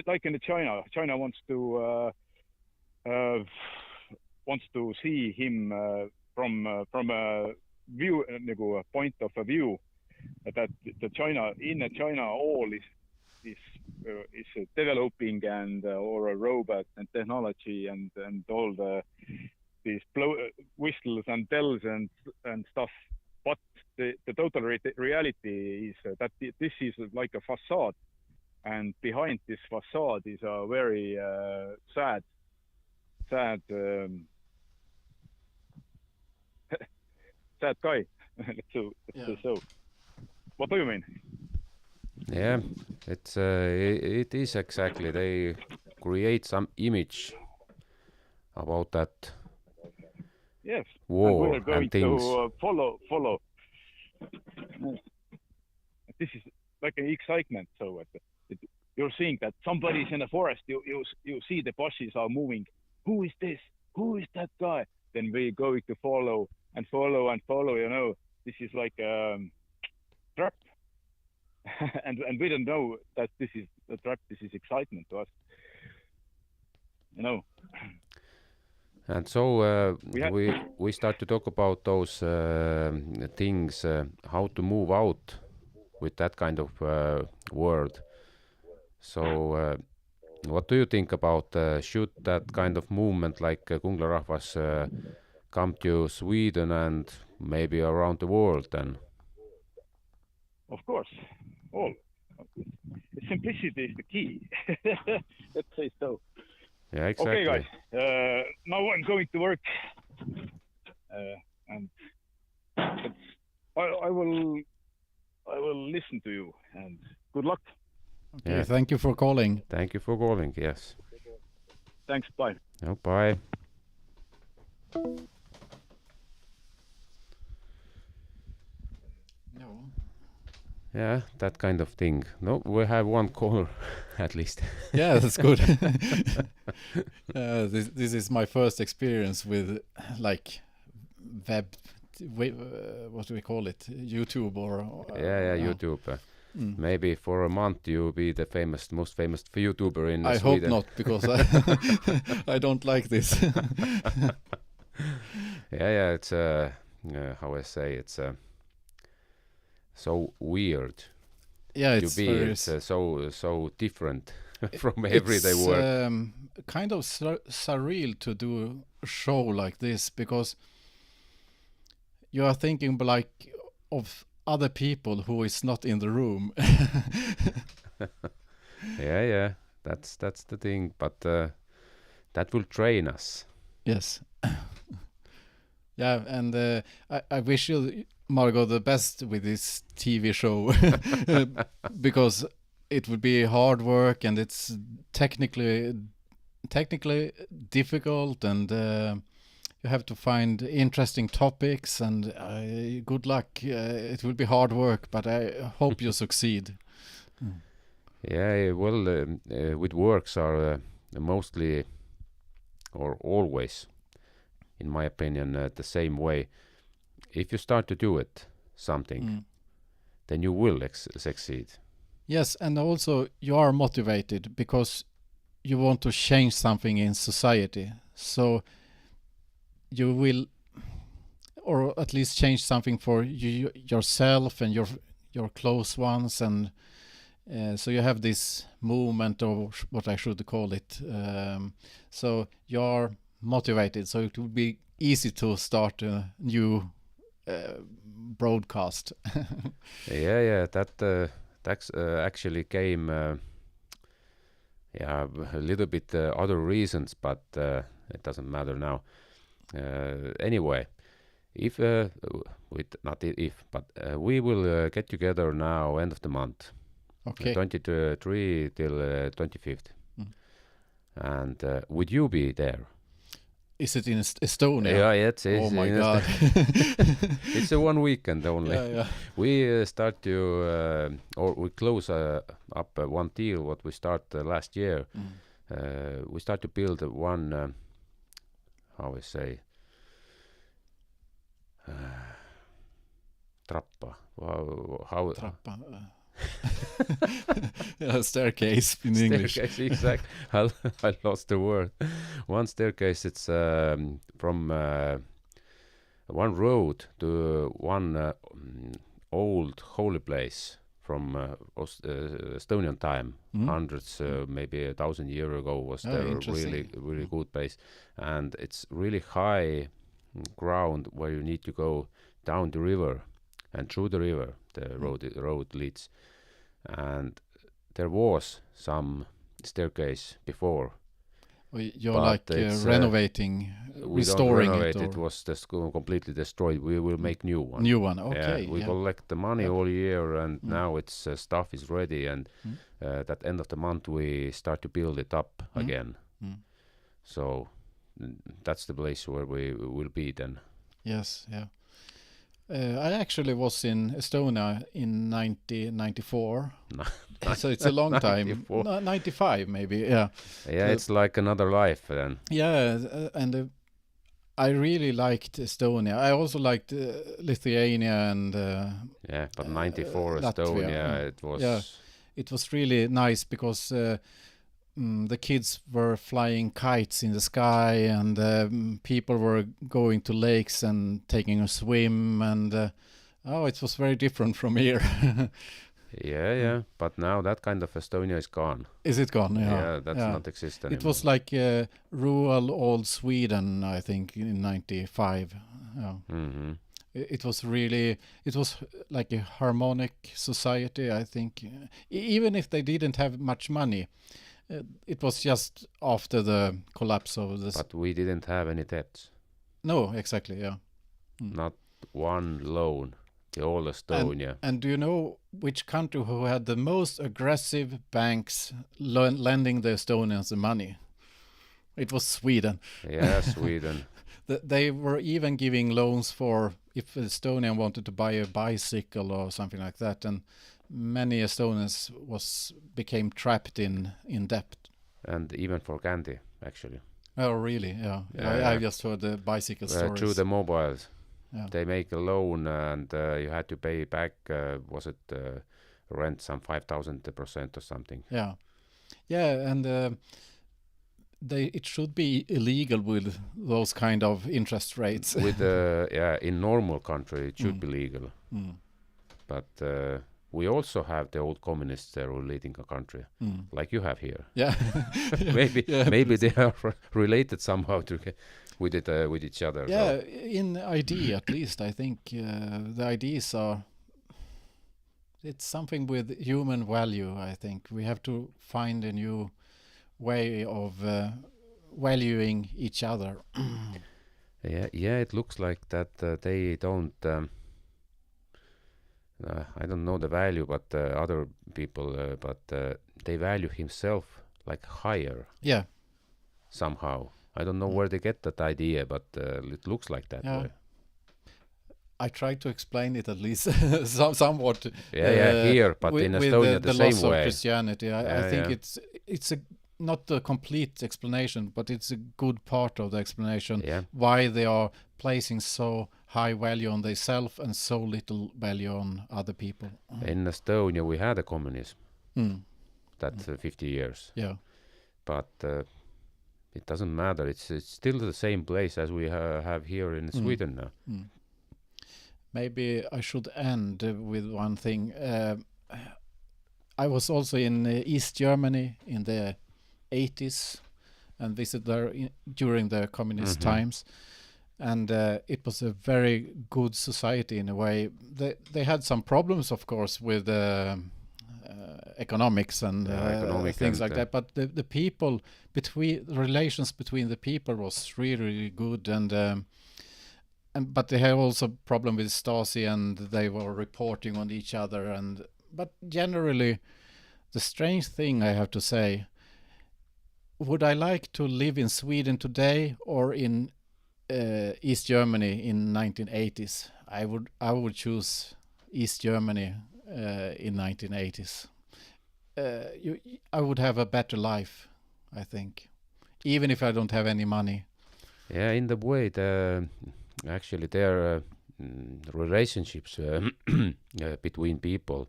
Speaker 3: Like in the China wants to see him from a view point of a view that the China all is developing and or a robot and technology and all these whistles and bells and stuff. But the total reality is that this is like a facade, and behind this facade is a very sad sad guy. Let's say so. What do you mean?
Speaker 1: Yeah, it is exactly. They create some image about that
Speaker 3: Yes.
Speaker 1: war
Speaker 3: and we're going
Speaker 1: and things.
Speaker 3: to follow. This is like an excitement. So you're seeing that somebody's in the forest. You see the bushes are moving. Who is this? Who is that guy? Then we're going to follow and follow and follow. You know, this is like a trap. and we don't know that this is a trap. This is excitement to us. You know.
Speaker 1: And so we start to talk about those things, how to move out with that kind of world. So what do you think about should that kind of movement like Kungla Rahvas come to Sweden and maybe around the world then?
Speaker 3: Of course, all. Simplicity is the key. Let's say so.
Speaker 1: Yeah, exactly.
Speaker 3: Okay, guys. Now I'm going to work, and I will listen to you. And good luck.
Speaker 2: Okay,
Speaker 1: Yeah.
Speaker 2: thank you for calling.
Speaker 1: Thank you for calling. Yes.
Speaker 3: Thanks. Bye.
Speaker 1: Oh, bye.
Speaker 2: No.
Speaker 1: Yeah, that kind of thing. No, we have one caller at least.
Speaker 2: Yeah, that's good. This is my first experience with like what do we call it? YouTube or
Speaker 1: Yeah, YouTube. Maybe for a month you'll be the most famous YouTuber in
Speaker 2: I
Speaker 1: Sweden.
Speaker 2: hope not, because I don't like this.
Speaker 1: Yeah, it's how I say, it's so weird.
Speaker 2: Yeah,
Speaker 1: to
Speaker 2: it's
Speaker 1: be.
Speaker 2: very
Speaker 1: It's so different from everyday work.
Speaker 2: It's kind of surreal to do a show like this, because you are thinking like of other people who is not in the room.
Speaker 1: Yeah, that's the thing. But that will train us.
Speaker 2: Yes. Yeah, and I wish you, Margot, the best with this TV show, because it would be hard work and it's technically difficult, and you have to find interesting topics, and good luck. It will be hard work, but I hope you succeed.
Speaker 1: Yeah, well, with works are mostly or always, in my opinion, the same way. If you start to do something, then you will succeed.
Speaker 2: Yes, and also you are motivated because you want to change something in society. So you will, or at least change something for yourself and your close ones, and so you have this movement, or what I should call it. So you are motivated, so it will be easy to start a new broadcast.
Speaker 1: Yeah, that actually came a little bit other reasons, but it doesn't matter now. Anyway, we will get together now end of the month.
Speaker 2: Okay.
Speaker 1: 23 till 25th. And would you be there?
Speaker 2: Is it in Estonia?
Speaker 1: Yeah, it's
Speaker 2: Oh my God.
Speaker 1: It's a one weekend only.
Speaker 2: Yeah.
Speaker 1: We start to or we close up one deal what we start last year. We start to build one how we say trappa. How
Speaker 2: Trappa. Yeah, staircase in English.
Speaker 1: Staircase, exactly. I lost the word. One staircase. It's from one road to one old holy place from Estonian time. Hundreds, maybe 1,000 years ago was there. Really good place, and it's really high ground where you need to go down the river and through the river. The road leads, and there was some staircase before.
Speaker 2: You're like renovating, restoring it.
Speaker 1: It was completely destroyed. We will make new one.
Speaker 2: New one, okay.
Speaker 1: Yeah, we collect the money all year, and now its stuff is ready. And at end of the month, we start to build it up again. So that's the place where we will be then.
Speaker 2: Yes, yeah. I actually was in Estonia in 1994. So it's a long time. 95 maybe, yeah.
Speaker 1: Yeah, it's like another life then.
Speaker 2: Yeah, and I really liked Estonia. I also liked Lithuania and
Speaker 1: yeah, but 94
Speaker 2: Latvia.
Speaker 1: Estonia, it was...
Speaker 2: Yeah, it was really nice because the kids were flying kites in the sky, and people were going to lakes and taking a swim, and it was very different from here.
Speaker 1: Yeah, but now that kind of Estonia is gone.
Speaker 2: Is it gone?
Speaker 1: Yeah, that's not exist anymore.
Speaker 2: It was like rural old Sweden, I think, in 95. Yeah. It was like a harmonic society, I think. Even if they didn't have much money, it was just after the collapse of this.
Speaker 1: But we didn't have any debts.
Speaker 2: No, exactly, yeah.
Speaker 1: Not one loan. The whole Estonia.
Speaker 2: And do you know which country who had the most aggressive banks lending the Estonians the money? It was Sweden.
Speaker 1: Yeah, Sweden.
Speaker 2: They were even giving loans for if Estonian wanted to buy a bicycle or something like that, and many Estonians became trapped in debt.
Speaker 1: And even for candy, actually.
Speaker 2: Oh, really? Yeah. I just heard the bicycle stories.
Speaker 1: Through the mobiles.
Speaker 2: Yeah.
Speaker 1: They make a loan, and you had to pay back, was it rent some 5,000% or something?
Speaker 2: Yeah. Yeah, and it should be illegal with those kind of interest rates.
Speaker 1: With in normal country it should be legal. But we also have the old communists there who are leading a country, like you have here.
Speaker 2: Yeah.
Speaker 1: maybe they are related somehow with each other.
Speaker 2: Yeah, so. In idea at least, I think the ideas are. It's something with human value. I think we have to find a new way of valuing each other.
Speaker 1: Yeah. It looks like that they don't. I don't know the value, but other people, but they value himself like higher.
Speaker 2: Yeah.
Speaker 1: Somehow. I don't know where they get that idea, but it looks like that way.
Speaker 2: I tried to explain it at least somewhat.
Speaker 1: Here, but in Estonia the same
Speaker 2: loss
Speaker 1: way.
Speaker 2: Of Christianity. I think it's not a complete explanation, but it's a good part of the explanation why they are placing so high value on themselves and so little value on other people.
Speaker 1: In Estonia we had a communism. That 50 years.
Speaker 2: Yeah.
Speaker 1: But it doesn't matter. It's still the same place as we have here in Sweden now.
Speaker 2: Maybe I should end with one thing. I was also in East Germany in the 80s and visited there during the communist times. And it was a very good society in a way. They had some problems, of course, with economics and things like that. But the people relations between the people was really good, and but they had also problem with Stasi, and they were reporting on each other. But generally, the strange thing I have to say, would I like to live in Sweden today or in East Germany in 1980s? I would choose East Germany in 1980s. I would have a better life, I think, even if I don't have any money.
Speaker 1: Yeah, in the way, actually their relationships between people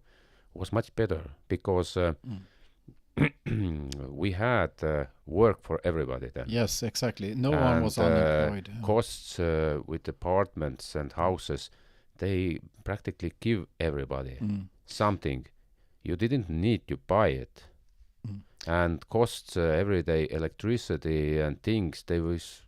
Speaker 1: was much better because we had work for everybody then.
Speaker 2: Yes, exactly. No one was unemployed.
Speaker 1: Costs with apartments and houses, they practically give everybody something. You didn't need to buy it. And costs everyday electricity and things, they was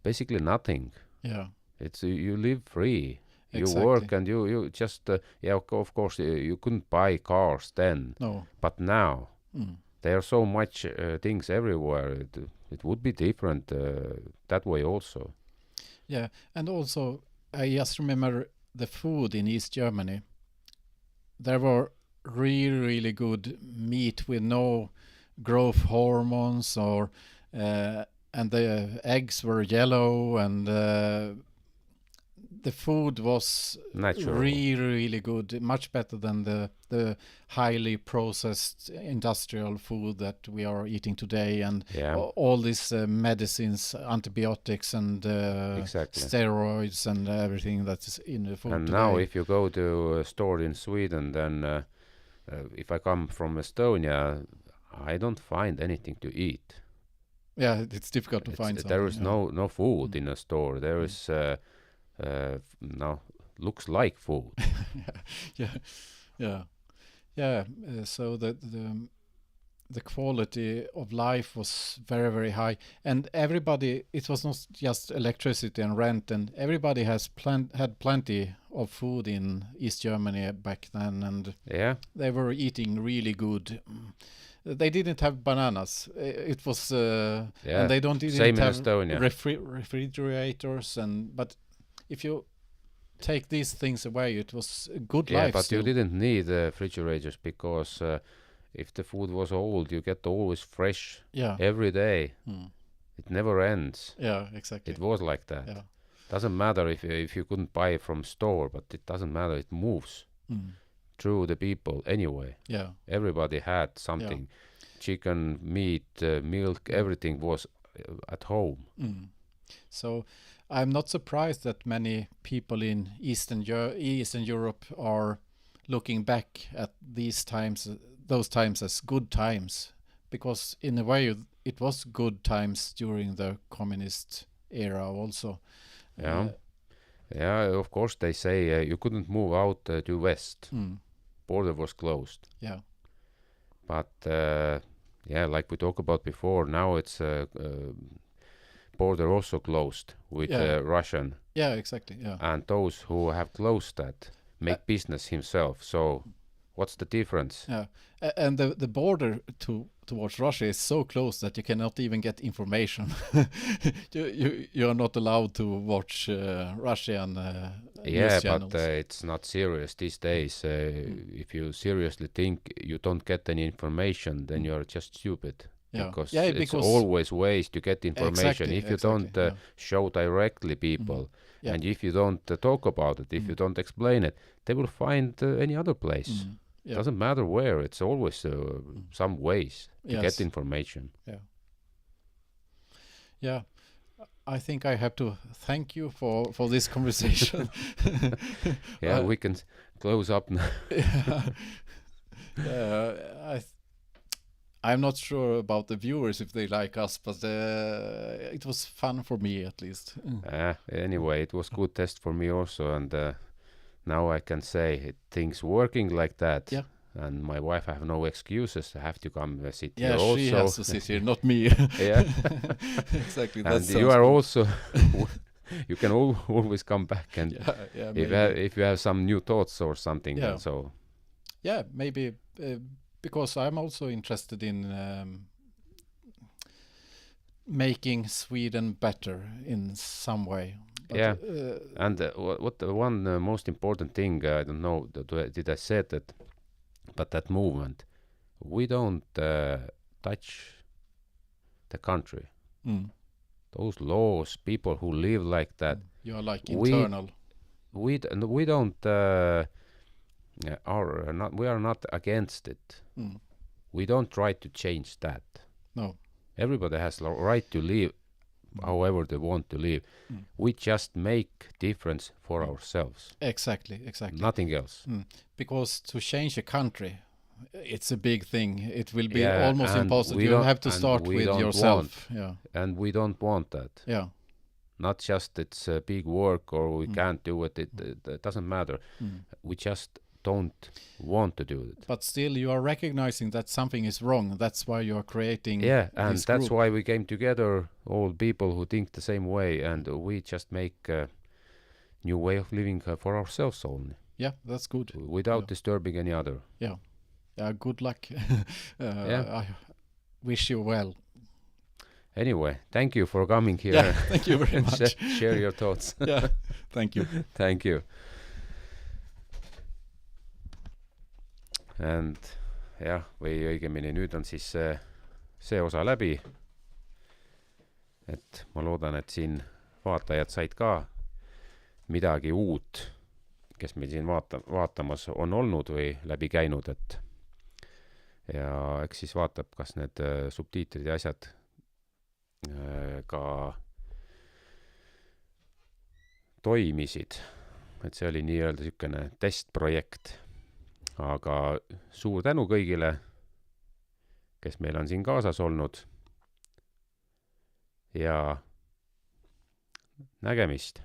Speaker 1: basically nothing.
Speaker 2: Yeah.
Speaker 1: It's you live free.
Speaker 2: Exactly.
Speaker 1: You work and you just of course you couldn't buy cars then.
Speaker 2: No.
Speaker 1: But now there are so much things everywhere. It would be different that way also.
Speaker 2: Yeah, and also I just remember the food in East Germany. There were really good meat with no growth hormones, or and the eggs were yellow, and the food was
Speaker 1: Natural.
Speaker 2: really good, much better than the highly processed industrial food that we are eating today, and all these medicines, antibiotics, and
Speaker 1: exactly.
Speaker 2: steroids, and everything that's in the food
Speaker 1: and
Speaker 2: today.
Speaker 1: Now if you go to a store in Sweden, then if I come from Estonia, I don't find anything to eat.
Speaker 2: Yeah, it's difficult to find something.
Speaker 1: There is no food in a store. There is no looks like food.
Speaker 2: So the quality of life was very high, and everybody, it was not just electricity and rent, and everybody had plenty of food in East Germany back then, and they were eating really good. They didn't have bananas. It was and they didn't have refrigerators, but if you take these things away, it was a good life.
Speaker 1: But
Speaker 2: still.
Speaker 1: you didn't need refrigerators because if the food was old, you get always fresh every day. It never ends.
Speaker 2: Yeah, exactly.
Speaker 1: It was like that.
Speaker 2: Yeah.
Speaker 1: Doesn't matter if you couldn't buy it from store, but it doesn't matter. It moves through the people anyway.
Speaker 2: Yeah.
Speaker 1: Everybody had something. Chicken, meat, milk, everything was at home.
Speaker 2: So I'm not surprised that many people in Eastern Europe are looking back at those times as good times, because in a way it was good times during the communist era also.
Speaker 1: Of course they say you couldn't move out to west. Border was closed.
Speaker 2: Yeah.
Speaker 1: But like we talked about before, now it's border also closed with Russian.
Speaker 2: Yeah, exactly. Yeah.
Speaker 1: And those who have closed that make business himself. So what's the difference?
Speaker 2: Yeah, and the border towards Russia is so close that you cannot even get information. you are not allowed to watch Russian news channels.
Speaker 1: But it's not serious these days. If you seriously think you don't get any information, then you're just stupid. Because it's always ways to get information. If you don't show directly people, and if you don't talk about it, if you don't explain it, they will find any other place. Doesn't matter where. It's always some ways to get information.
Speaker 2: Yeah. I think I have to thank you for this conversation.
Speaker 1: We can close up now.
Speaker 2: I'm not sure about the viewers if they like us, but it was fun for me at least.
Speaker 1: Anyway, it was good test for me also, and now I can say things working like that.
Speaker 2: Yeah.
Speaker 1: And my wife have no excuses. I have to come sit here also.
Speaker 2: Yeah, she has to sit here, not me.
Speaker 1: Yeah.
Speaker 2: Exactly.
Speaker 1: And you are also, you can always come back, and if you have some new thoughts or something.
Speaker 2: Yeah.
Speaker 1: So.
Speaker 2: Yeah, maybe because I'm also interested in making Sweden better in some way. But,
Speaker 1: and what the one most important thing, I don't know, did I say that, but that movement, we don't touch the country.
Speaker 2: Mm.
Speaker 1: Those laws, people who live like that,
Speaker 2: You're like
Speaker 1: We-
Speaker 2: internal.
Speaker 1: we don't we are not against it.
Speaker 2: Mm.
Speaker 1: We don't try to change that.
Speaker 2: No.
Speaker 1: Everybody has the right to live however they want to live.
Speaker 2: Mm.
Speaker 1: We just make difference for ourselves,
Speaker 2: Exactly.
Speaker 1: nothing else.
Speaker 2: Because to change a country, it's a big thing. It will be
Speaker 1: Yeah,
Speaker 2: almost
Speaker 1: and
Speaker 2: impossible.
Speaker 1: we
Speaker 2: You
Speaker 1: don't-
Speaker 2: have to
Speaker 1: and
Speaker 2: start
Speaker 1: we
Speaker 2: with
Speaker 1: don't
Speaker 2: yourself. Yeah.
Speaker 1: And we don't want that.
Speaker 2: Yeah.
Speaker 1: Not just it's a big work or we can't do it. It doesn't matter.
Speaker 2: Mm.
Speaker 1: We just don't want to do it.
Speaker 2: But still, you are recognizing that something is wrong. That's why you are creating.
Speaker 1: Yeah, and
Speaker 2: this
Speaker 1: that's
Speaker 2: group.
Speaker 1: why we came together, all people who think the same way, and we just make a new way of living for ourselves only,
Speaker 2: Yeah, that's good.
Speaker 1: without
Speaker 2: Yeah.
Speaker 1: disturbing any other.
Speaker 2: Yeah. Good luck.
Speaker 1: Yeah.
Speaker 2: I wish you well.
Speaker 1: Anyway, thank you for coming here
Speaker 2: Yeah, thank you very
Speaker 1: and
Speaker 2: much.
Speaker 1: share your thoughts.
Speaker 2: Yeah, thank you.
Speaker 1: Thank you. And jah, või õigemini nüüd on siis see osa läbi. Et ma loodan, et siin vaatajad said ka midagi uut, kes meil siin vaatamas on olnud või läbi käinud, et ja eks siis vaatab, kas need subtiitrid ja asjad ka toimisid. Et see oli nii-öelda sükene testprojekt. Aga suur tänu kõigile, kes meil on siin kaasas olnud. Ja nägemist!